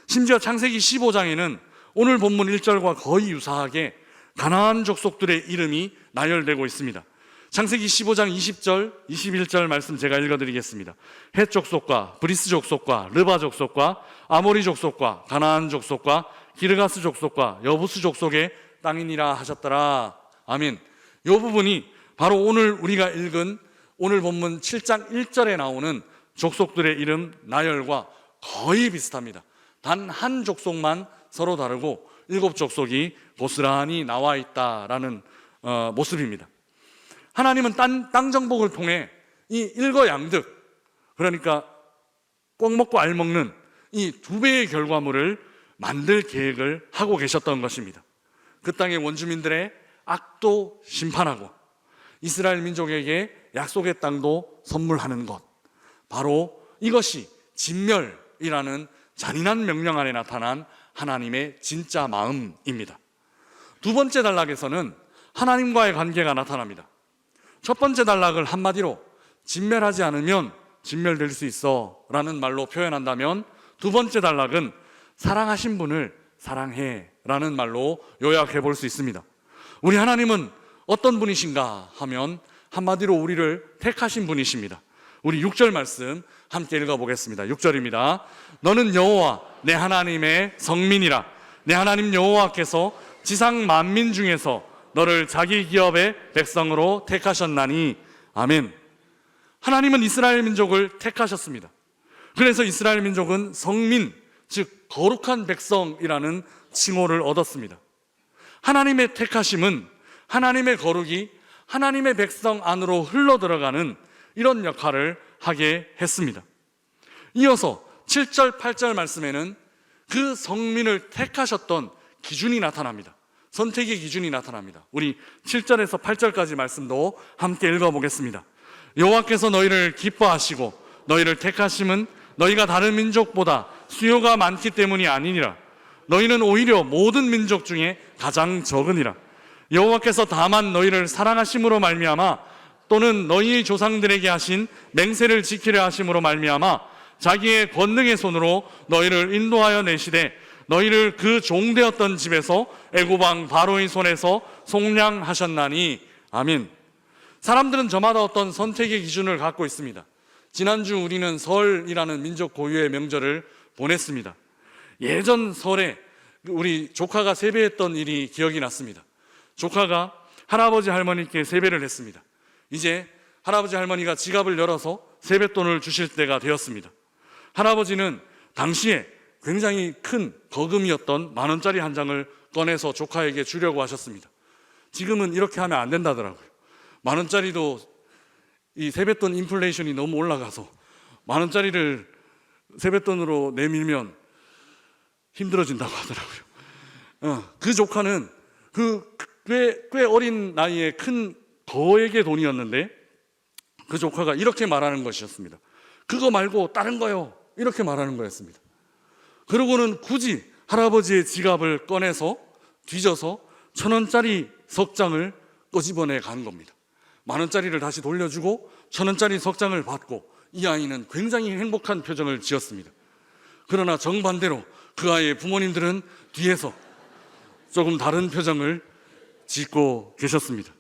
심지어 창세기 15장에는 오늘 본문 1절과 거의 유사하게 가나안 족속들의 이름이 나열되고 있습니다. 창세기 15장 20절, 21절 말씀 제가 읽어드리겠습니다. 헷 족속과 브리스 족속과 르바 족속과 아모리 족속과 가나안 족속과 기르가스 족속과 여부스 족속의 땅이니라 하셨더라. 아멘. 이 부분이 바로 오늘 우리가 읽은 오늘 본문 7장 1절에 나오는 족속들의 이름 나열과 거의 비슷합니다. 단 한 족속만 서로 다르고 7 족속이 고스란히 나와 있다라는 모습입니다. 하나님은 땅 정복을 통해 이 일거양득, 그러니까 꼭 먹고 알 먹는 이 2배의 결과물을 만들 계획을 하고 계셨던 것입니다. 그 땅의 원주민들의 악도 심판하고 이스라엘 민족에게 약속의 땅도 선물하는 것, 바로 이것이 진멸이라는 잔인한 명령 안에 나타난 하나님의 진짜 마음입니다. 2번째 단락에서는 하나님과의 관계가 나타납니다. 첫 번째 단락을 한마디로 진멸하지 않으면 진멸될 수 있어 라는 말로 표현한다면, 2번째 단락은 사랑하신 분을 사랑해 라는 말로 요약해 볼 수 있습니다. 우리 하나님은 어떤 분이신가 하면 한마디로 우리를 택하신 분이십니다. 우리 6절 말씀 함께 읽어보겠습니다. 6절입니다. 너는 여호와 내 하나님의 성민이라. 내 하나님 여호와께서 지상 만민 중에서 너를 자기 기업의 백성으로 택하셨나니. 아멘. 하나님은 이스라엘 민족을 택하셨습니다. 그래서 이스라엘 민족은 성민, 즉 거룩한 백성이라는 칭호를 얻었습니다. 하나님의 택하심은 하나님의 거룩이 하나님의 백성 안으로 흘러들어가는 이런 역할을 하게 했습니다. 이어서 7절, 8절 말씀에는 그 성민을 택하셨던 기준이 나타납니다. 선택의 기준이 나타납니다. 우리 7절에서 8절까지 말씀도 함께 읽어보겠습니다. 여호와께서 너희를 기뻐하시고 너희를 택하심은 너희가 다른 민족보다 수요가 많기 때문이 아니니라. 너희는 오히려 모든 민족 중에 가장 적으니라. 여호와께서 다만 너희를 사랑하심으로 말미암아 또는 너희 조상들에게 하신 맹세를 지키려 하심으로 말미암아 자기의 권능의 손으로 너희를 인도하여 내시되 너희를 그 종되었던 집에서 애굽 왕 바로의 손에서 속량하셨나니. 아멘. 사람들은 저마다 어떤 선택의 기준을 갖고 있습니다. 지난주 우리는 설이라는 민족 고유의 명절을 보냈습니다. 예전 설에 우리 조카가 세배했던 일이 기억이 났습니다. 조카가 할아버지 할머니께 세배를 했습니다. 이제 할아버지 할머니가 지갑을 열어서 세뱃돈을 주실 때가 되었습니다. 할아버지는 당시에 굉장히 큰 거금이었던 10,000원짜리 한 장을 꺼내서 조카에게 주려고 하셨습니다. 지금은 이렇게 하면 안 된다더라고요. 10,000원짜리도 이 세뱃돈 인플레이션이 너무 올라가서 10,000원짜리를 세뱃돈으로 내밀면 힘들어진다고 하더라고요. 그 조카는 꽤 어린 나이에 큰 거액의 돈이었는데 그 조카가 이렇게 말하는 것이었습니다. 그거 말고 다른 거요, 이렇게 말하는 거였습니다. 그러고는 굳이 할아버지의 지갑을 꺼내서 뒤져서 1,000원짜리 석장을 꺼집어내 간 겁니다. 10,000원짜리를 다시 돌려주고 1,000원짜리 석장을 받고 이 아이는 굉장히 행복한 표정을 지었습니다. 그러나 정반대로 그 아이의 부모님들은 뒤에서 조금 다른 표정을 짓고 계셨습니다.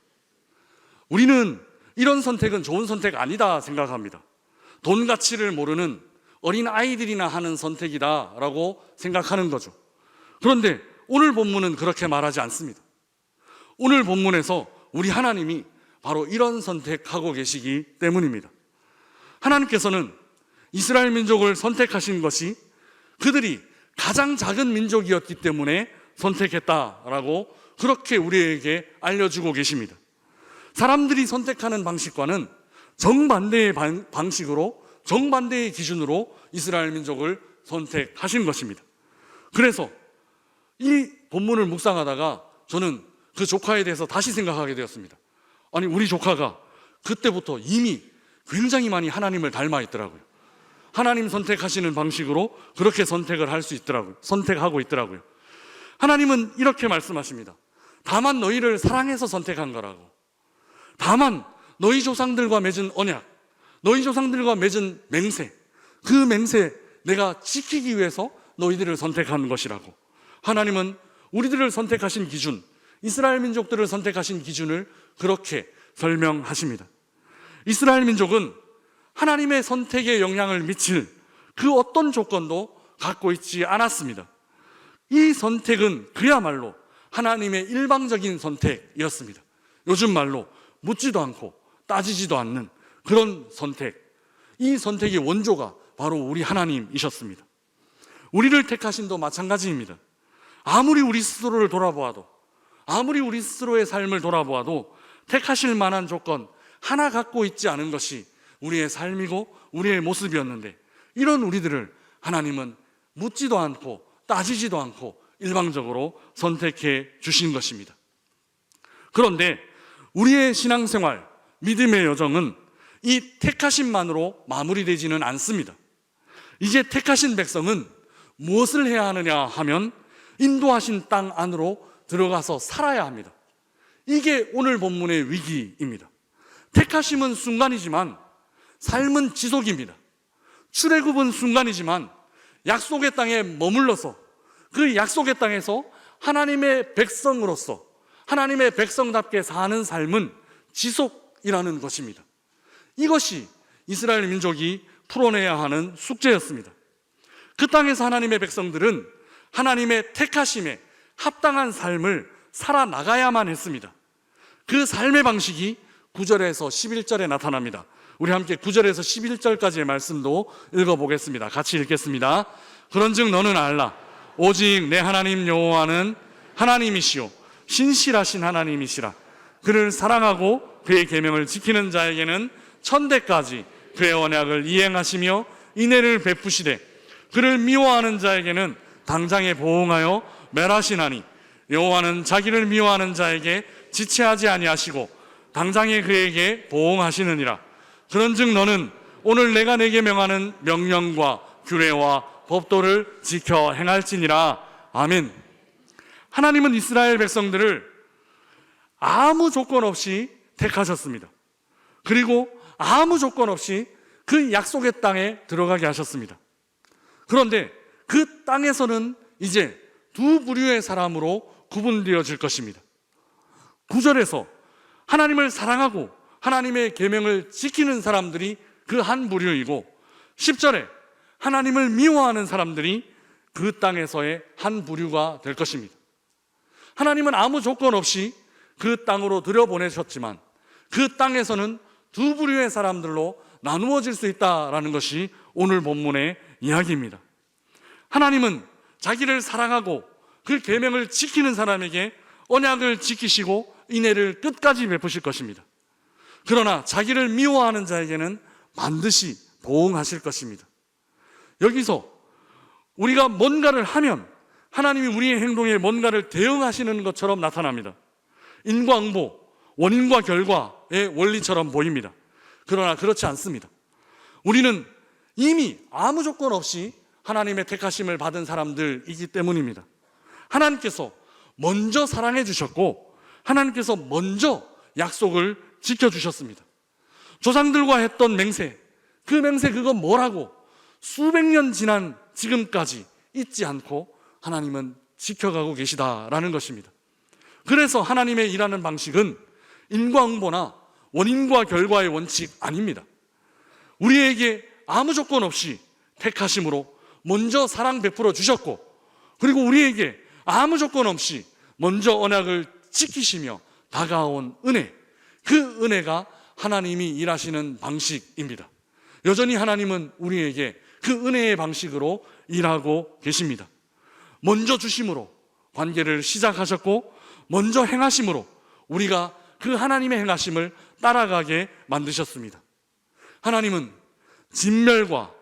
우리는 이런 선택은 좋은 선택 아니다 생각합니다. 돈 가치를 모르는 어린 아이들이나 하는 선택이다라고 생각하는 거죠. 그런데 오늘 본문은 그렇게 말하지 않습니다. 오늘 본문에서 우리 하나님이 바로 이런 선택하고 계시기 때문입니다. 하나님께서는 이스라엘 민족을 선택하신 것이 그들이 가장 작은 민족이었기 때문에 선택했다라고 그렇게 우리에게 알려주고 계십니다. 사람들이 선택하는 방식과는 정반대의 방식으로, 정반대의 기준으로 이스라엘 민족을 선택하신 것입니다. 그래서 이 본문을 묵상하다가 저는 그 조카에 대해서 다시 생각하게 되었습니다. 아니, 우리 조카가 그때부터 이미 굉장히 많이 하나님을 닮아 있더라고요. 하나님 선택하시는 방식으로 그렇게 선택을 할 수 있더라고요. 선택하고 있더라고요. 하나님은 이렇게 말씀하십니다. 다만 너희를 사랑해서 선택한 거라고. 다만 너희 조상들과 맺은 언약, 너희 조상들과 맺은 맹세, 그 맹세 내가 지키기 위해서 너희들을 선택한 것이라고. 하나님은 우리들을 선택하신 기준, 이스라엘 민족들을 선택하신 기준을 그렇게 설명하십니다. 이스라엘 민족은 하나님의 선택에 영향을 미칠 그 어떤 조건도 갖고 있지 않았습니다. 이 선택은 그야말로 하나님의 일방적인 선택이었습니다. 요즘 말로 묻지도 않고 따지지도 않는 그런 선택, 이 선택의 원조가 바로 우리 하나님이셨습니다. 우리를 택하심도 마찬가지입니다. 아무리 우리 스스로를 돌아보아도, 아무리 우리 스스로의 삶을 돌아보아도 택하실 만한 조건 하나 갖고 있지 않은 것이 우리의 삶이고 우리의 모습이었는데, 이런 우리들을 하나님은 묻지도 않고 따지지도 않고 일방적으로 선택해 주신 것입니다. 그런데 우리의 신앙생활, 믿음의 여정은 이 택하심만으로 마무리되지는 않습니다. 이제 택하신 백성은 무엇을 해야 하느냐 하면 인도하신 땅 안으로 들어가서 살아야 합니다. 이게 오늘 본문의 위기입니다. 택하심은 순간이지만 삶은 지속입니다. 출애굽은 순간이지만 약속의 땅에 머물러서 그 약속의 땅에서 하나님의 백성으로서 하나님의 백성답게 사는 삶은 지속이라는 것입니다. 이것이 이스라엘 민족이 풀어내야 하는 숙제였습니다. 그 땅에서 하나님의 백성들은 하나님의 택하심에 합당한 삶을 살아나가야만 했습니다. 그 삶의 방식이 9절에서 11절에 나타납니다. 우리 함께 9절에서 11절까지의 말씀도 읽어보겠습니다. 같이 읽겠습니다. 그런즉 너는 알라. 오직 내 하나님 여호와는 하나님이시오 신실하신 하나님이시라. 그를 사랑하고 그의 계명을 지키는 자에게는 천대까지 그의 언약을 이행하시며 인애를 베푸시되, 그를 미워하는 자에게는 당장에 보응하여 멸하시나니, 여호와는 자기를 미워하는 자에게 지체하지 아니하시고 당장에 그에게 보응하시느니라. 그런즉 너는 오늘 내가 내게 명하는 명령과 규례와 법도를 지켜 행할지니라. 아멘. 하나님은 이스라엘 백성들을 아무 조건 없이 택하셨습니다. 그리고 아무 조건 없이 그 약속의 땅에 들어가게 하셨습니다. 그런데 그 땅에서는 이제 두 부류의 사람으로 구분되어질 것입니다. 9절에서 하나님을 사랑하고 하나님의 계명을 지키는 사람들이 그 한 부류이고, 10절에 하나님을 미워하는 사람들이 그 땅에서의 한 부류가 될 것입니다. 하나님은 아무 조건 없이 그 땅으로 들여보내셨지만 그 땅에서는 두 부류의 사람들로 나누어질 수 있다라는 것이 오늘 본문의 이야기입니다. 하나님은 자기를 사랑하고 그 계명을 지키는 사람에게 언약을 지키시고 인애를 끝까지 베푸실 것입니다. 그러나 자기를 미워하는 자에게는 반드시 보응하실 것입니다. 여기서 우리가 뭔가를 하면 하나님이 우리의 행동에 뭔가를 대응하시는 것처럼 나타납니다. 인과응보, 원인과 결과의 원리처럼 보입니다. 그러나 그렇지 않습니다. 우리는 이미 아무 조건 없이 하나님의 택하심을 받은 사람들이기 때문입니다. 하나님께서 먼저 사랑해 주셨고 하나님께서 먼저 약속을 지켜주셨습니다. 조상들과 했던 맹세, 그 맹세 그건 뭐라고 수백 년 지난 지금까지 잊지 않고 하나님은 지켜가고 계시다라는 것입니다. 그래서 하나님의 일하는 방식은 인과응보나 원인과 결과의 원칙 아닙니다. 우리에게 아무 조건 없이 택하심으로 먼저 사랑 베풀어 주셨고, 그리고 우리에게 아무 조건 없이 먼저 언약을 지키시며 다가온 은혜, 그 은혜가 하나님이 일하시는 방식입니다. 여전히 하나님은 우리에게 그 은혜의 방식으로 일하고 계십니다. 먼저 주심으로 관계를 시작하셨고, 먼저 행하심으로 우리가 그 하나님의 행하심을 따라가게 만드셨습니다. 하나님은 진멸과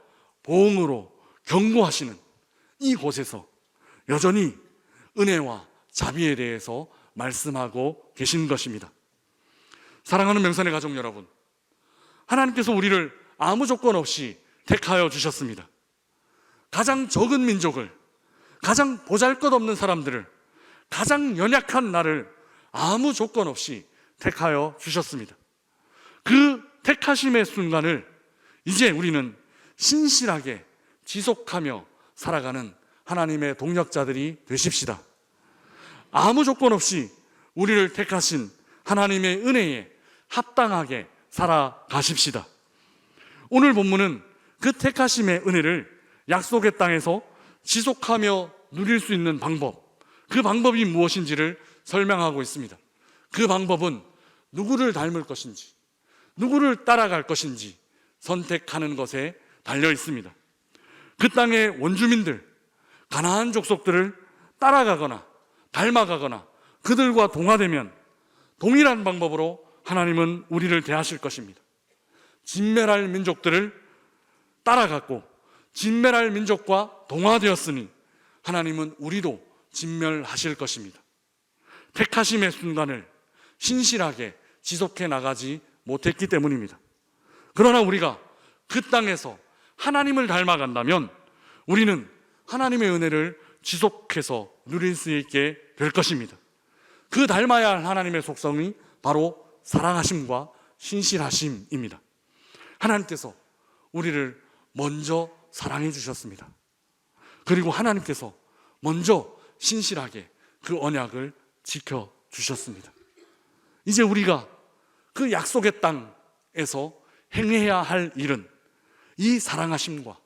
보응으로 경고하시는 이곳에서 여전히 은혜와 자비에 대해서 말씀하고 계신 것입니다. 사랑하는 명선의 가족 여러분, 하나님께서 우리를 아무 조건 없이 택하여 주셨습니다. 가장 적은 민족을, 가장 보잘것없는 사람들을, 가장 연약한 나를 아무 조건 없이 택하여 주셨습니다. 그 택하심의 순간을 이제 우리는 신실하게 지속하며 살아가는 하나님의 동력자들이 되십시다. 아무 조건 없이 우리를 택하신 하나님의 은혜에 합당하게 살아가십시다. 오늘 본문은 그 택하심의 은혜를 약속의 땅에서 지속하며 누릴 수 있는 방법, 그 방법이 무엇인지를 설명하고 있습니다. 그 방법은 누구를 닮을 것인지, 누구를 따라갈 것인지 선택하는 것에 달려 있습니다. 그 땅의 원주민들, 가나안 족속들을 따라가거나 닮아가거나 그들과 동화되면 동일한 방법으로 하나님은 우리를 대하실 것입니다. 진멸할 민족들을 따라갔고 진멸할 민족과 동화되었으니 하나님은 우리도 진멸하실 것입니다. 택하심의 순간을 신실하게 지속해 나가지 못했기 때문입니다. 그러나 우리가 그 땅에서 하나님을 닮아간다면 우리는 하나님의 은혜를 지속해서 누릴 수 있게 될 것입니다. 그 닮아야 할 하나님의 속성이 바로 사랑하심과 신실하심입니다. 하나님께서 우리를 먼저 사랑해 주셨습니다. 그리고 하나님께서 먼저 신실하게 그 언약을 지켜 주셨습니다. 이제 우리가 그 약속의 땅에서 행해야 할 일은 이 사랑하심과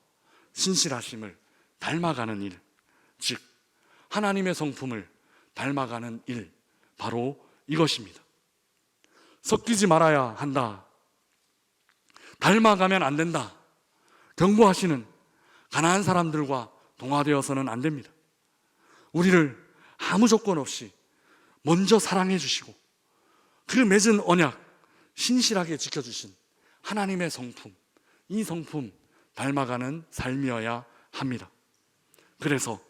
신실하심을 닮아가는 일, 즉 하나님의 성품을 닮아가는 일, 바로 이것입니다. 섞이지 말아야 한다, 닮아가면 안 된다 경고하시는 가나안 사람들과 동화되어서는 안 됩니다. 우리를 아무 조건 없이 먼저 사랑해 주시고 그 맺은 언약 신실하게 지켜주신 하나님의 성품, 이 성품 닮아가는 삶이어야 합니다. 그래서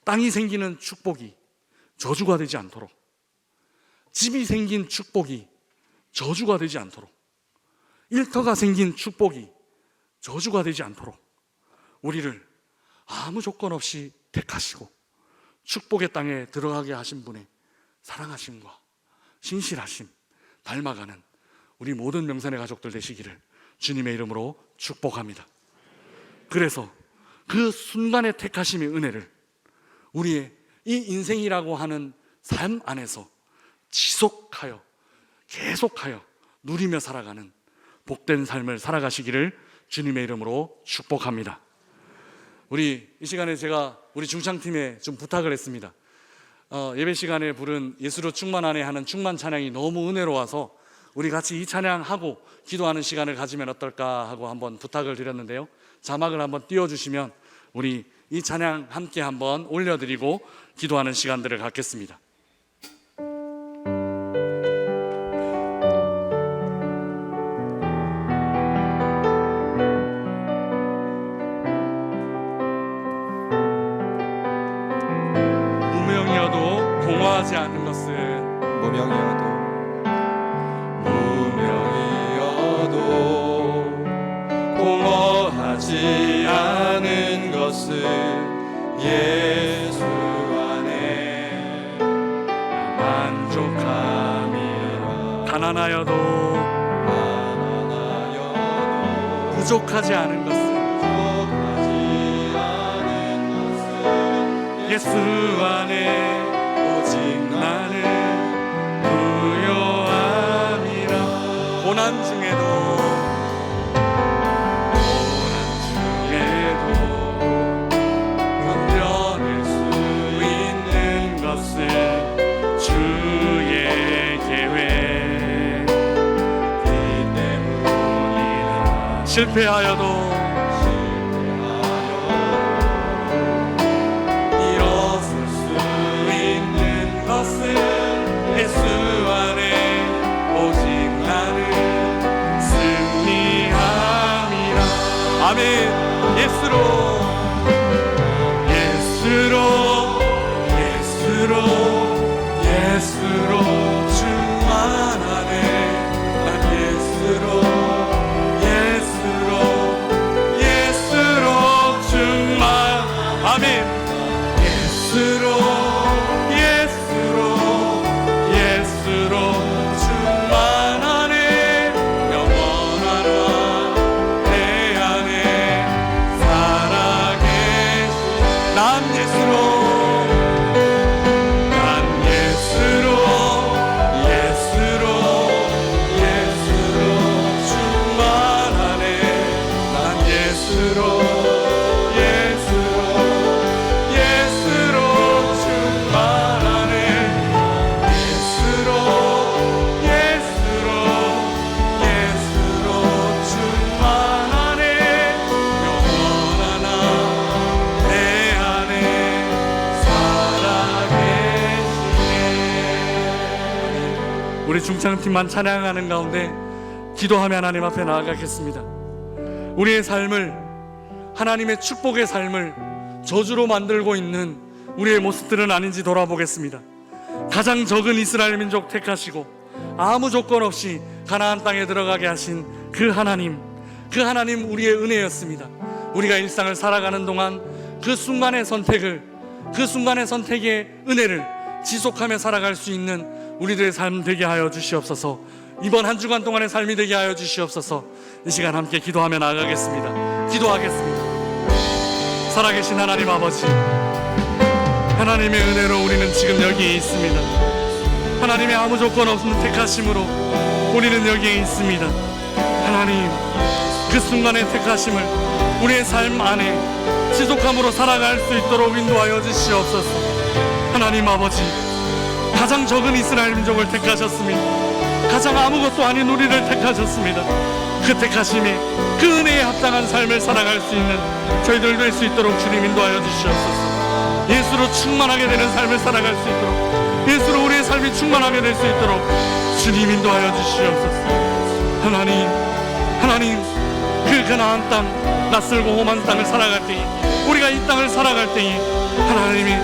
땅이 생기는 축복이 저주가 되지 않도록, 집이 생긴 축복이 저주가 되지 않도록, 일터가 생긴 축복이 저주가 되지 않도록 우리를 아무 조건 없이 택하시고 축복의 땅에 들어가게 하신 분의 사랑하심과 신실하심 닮아가는 우리 모든 명산의 가족들 되시기를 주님의 이름으로 축복합니다. 그래서 그 순간의 택하심의 은혜를 우리의 이 인생이라고 하는 삶 안에서 지속하여 계속하여 누리며 살아가는 복된 삶을 살아가시기를 주님의 이름으로 축복합니다. 우리 이 시간에 제가 우리 중창팀에 좀 부탁을 했습니다. 예배 시간에 부른 예수로 충만하네 하는 충만 찬양이 너무 은혜로워서 우리 같이 이 찬양하고 기도하는 시간을 가지면 어떨까 하고 한번 부탁을 드렸는데요. 자막을 한번 띄워주시면 우리 이 찬양 함께 한번 올려드리고 기도하는 시간들을 갖겠습니다. 무명이어도 공허하지 않는 것은 무명이어도 공허하지 않은 것은 예수 안에 만족함이라. 가난하여도 부족하지 않은 것은 예수 안에 오직 나는 부요함이라. 고난 중에도 견뎌낼 수 있는 것은 주의 계획이기 때문이다. 실패하여도 예수 안에 오직 나는 승리함이라. 아멘. 예수로 충만하네. 난 예수로 충만. 아멘. 예수로 충만하네. 영원한 내 안에 살아 찬양팀만 찬양하는 가운데 기도하며 하나님 앞에 나아가겠습니다. 우리의 삶을, 하나님의 축복의 삶을 저주로 만들고 있는 우리의 모습들은 아닌지 돌아보겠습니다. 가장 적은 이스라엘 민족 택하시고 아무 조건 없이 가나안 땅에 들어가게 하신 그 하나님 우리의 은혜였습니다. 우리가 일상을 살아가는 동안 그 순간의 선택의 은혜를 지속하며 살아갈 수 있는 우리들의 삶 되게 하여 주시옵소서. 이번 한 주간 동안의 삶이 되게 하여 주시옵소서. 이 시간 함께 기도하며 나아가겠습니다. 기도하겠습니다. 살아계신 하나님 아버지, 하나님의 은혜로 우리는 지금 여기에 있습니다. 하나님의 아무 조건 없는 택하심으로 우리는 여기에 있습니다. 하나님, 그 순간의 택하심을 우리의 삶 안에 지속함으로 살아갈 수 있도록 인도하여 주시옵소서. 하나님 아버지, 가장 적은 이스라엘 민족을 택하셨습니다. 가장 아무것도 아닌 우리를 택하셨습니다. 그 택하심이 그 은혜에 합당한 삶을 살아갈 수 있는 저희들 될 수 있도록 주님 인도하여 주시옵소서. 예수로 충만하게 되는 삶을 살아갈 수 있도록, 예수로 우리의 삶이 충만하게 될 수 있도록 주님 인도하여 주시옵소서. 하나님, 그 가나안 땅, 낯설고 험한 땅을 살아갈 때에, 우리가 이 땅을 살아갈 때에 하나님이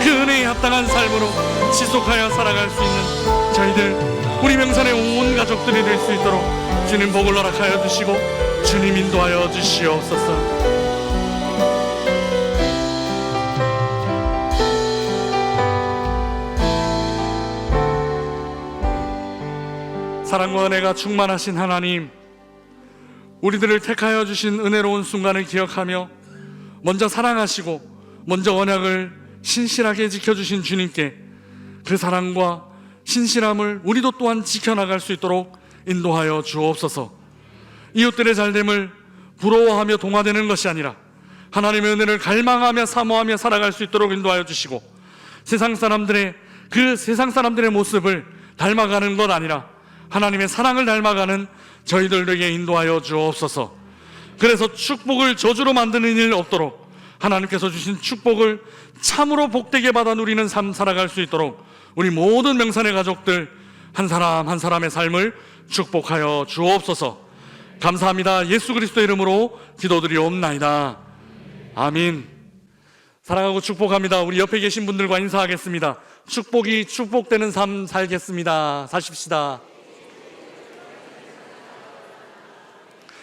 그 은혜에 합당한 삶으로 지속하여 살아갈 수 있는 저희들, 우리 명산의 온 가족들이 될 수 있도록 주님 복을 허락하여 주시고 주님 인도하여 주시옵소서. 사랑과 은혜가 충만하신 하나님, 우리들을 택하여 주신 은혜로운 순간을 기억하며 먼저 사랑하시고 먼저 언약을 신실하게 지켜주신 주님께 그 사랑과 신실함을 우리도 또한 지켜나갈 수 있도록 인도하여 주옵소서. 이웃들의 잘됨을 부러워하며 동화되는 것이 아니라 하나님의 은혜를 갈망하며 사모하며 살아갈 수 있도록 인도하여 주시고, 세상 사람들의 모습을 닮아가는 것 아니라 하나님의 사랑을 닮아가는 저희들에게 인도하여 주옵소서. 그래서 축복을 저주로 만드는 일 없도록 하나님께서 주신 축복을 참으로 복되게 받아 누리는 삶 살아갈 수 있도록 우리 모든 명산의 가족들 한 사람 한 사람의 삶을 축복하여 주옵소서. 감사합니다. 예수 그리스도 이름으로 기도드리옵나이다. 아멘. 사랑하고 축복합니다. 우리 옆에 계신 분들과 인사하겠습니다. 축복이 축복되는 삶 살겠습니다. 사십시다.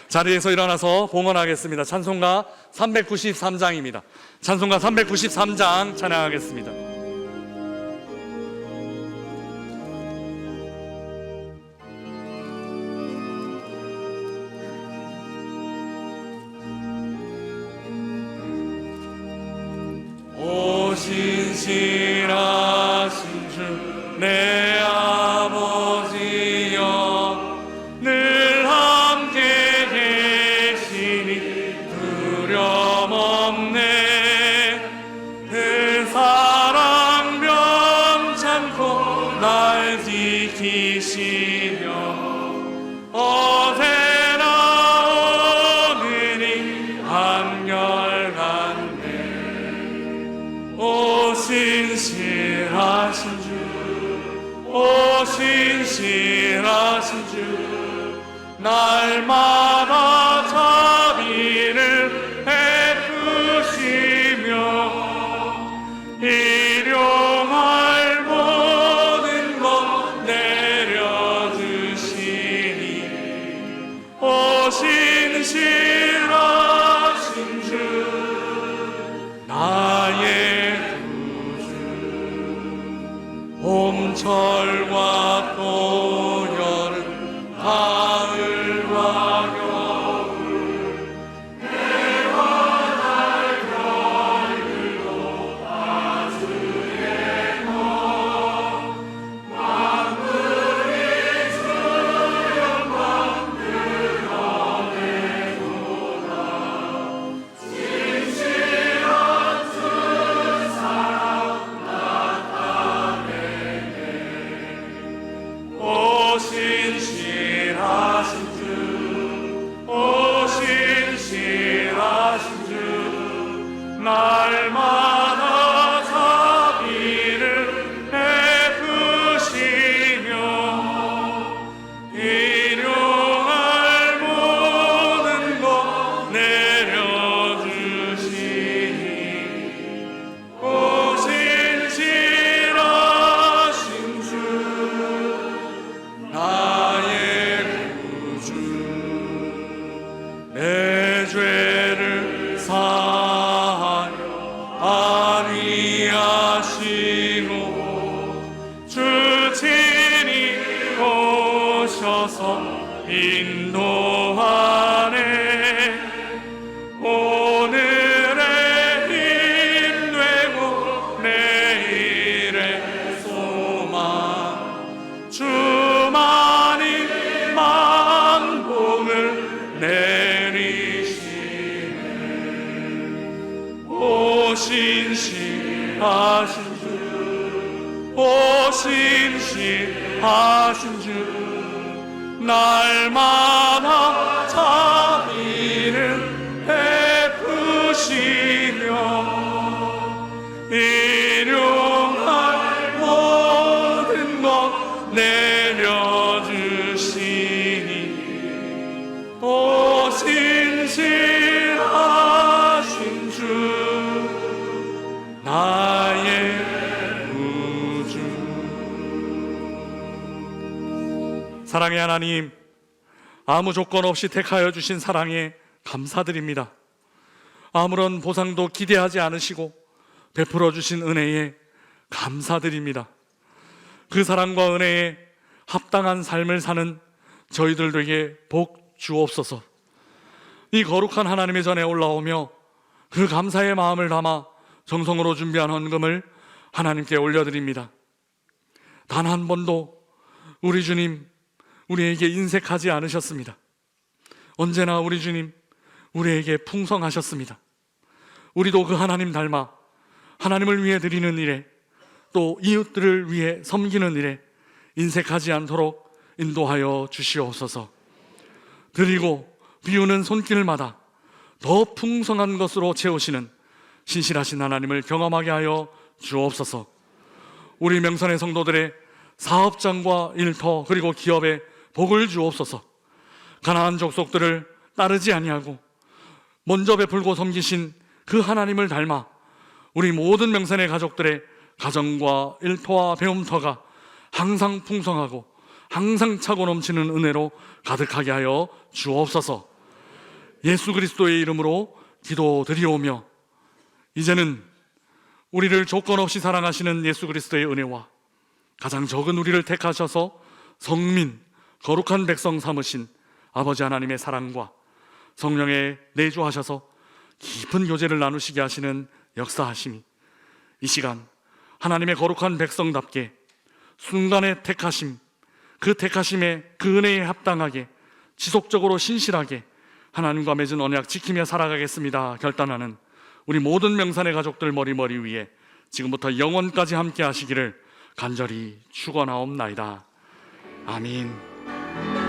자리에서 일어나서 봉헌하겠습니다. 찬송가 393장입니다. 찬송가 393장 찬양하겠습니다. 오 신실하신 주 내 아버지여, 늘 함께 계시니 두려움 없네. 그 사랑 명찬고 날 지키시며 어제나 오늘이 한결같네. 오 신실하신 주, 오 신실하신 주, 날마다 자비를 베푸시며 일용할 모든 것 내려주시니. 오 신실하신 주, 나의 봄철과 또 여름, 가을과 겨울, 해와 달 별들도 다 주의 것, 만물이 주 영광 드러내고 주옵소서. 인도하네 오늘의 힘 되고 내일의 소망 주만이 만복을 내리시네. 오 신실하신 주 오 신실하신 주 날마다 자비를 베푸시며 일용할 모든 것 내려주시니 오 신실하신 주 나의 구주. 사랑의 하나님, 아무 조건 없이 택하여 주신 사랑에 감사드립니다. 아무런 보상도 기대하지 않으시고 베풀어 주신 은혜에 감사드립니다. 그 사랑과 은혜에 합당한 삶을 사는 저희들에게 복 주옵소서. 이 거룩한 하나님의 전에 올라오며 그 감사의 마음을 담아 정성으로 준비한 헌금을 하나님께 올려드립니다. 단 한 번도 우리 주님 우리에게 인색하지 않으셨습니다. 언제나 우리 주님 우리에게 풍성하셨습니다. 우리도 그 하나님 닮아 하나님을 위해 드리는 일에 또 이웃들을 위해 섬기는 일에 인색하지 않도록 인도하여 주시옵소서. 드리고 비우는 손길마다 더 풍성한 것으로 채우시는 신실하신 하나님을 경험하게 하여 주옵소서. 우리 명선의 성도들의 사업장과 일터 그리고 기업에 복을 주옵소서. 가나안 족속들을 따르지 아니하고 먼저 베풀고 섬기신 그 하나님을 닮아 우리 모든 명선의 가족들의 가정과 일터와 배움터가 항상 풍성하고 항상 차고 넘치는 은혜로 가득하게 하여 주옵소서. 예수 그리스도의 이름으로 기도드리오며 이제는 우리를 조건 없이 사랑하시는 예수 그리스도의 은혜와 가장 적은 우리를 택하셔서 성민 거룩한 백성 삼으신 아버지 하나님의 사랑과 성령의 내주하셔서 깊은 교제를 나누시게 하시는 역사하심이 이 시간 하나님의 거룩한 백성답게 순간의 택하심, 그 택하심의 그 은혜에 합당하게 지속적으로 신실하게 하나님과 맺은 언약 지키며 살아가겠습니다 결단하는 우리 모든 명산의 가족들 머리 위에 지금부터 영원까지 함께 하시기를 간절히 축원하옵나이다. 아멘.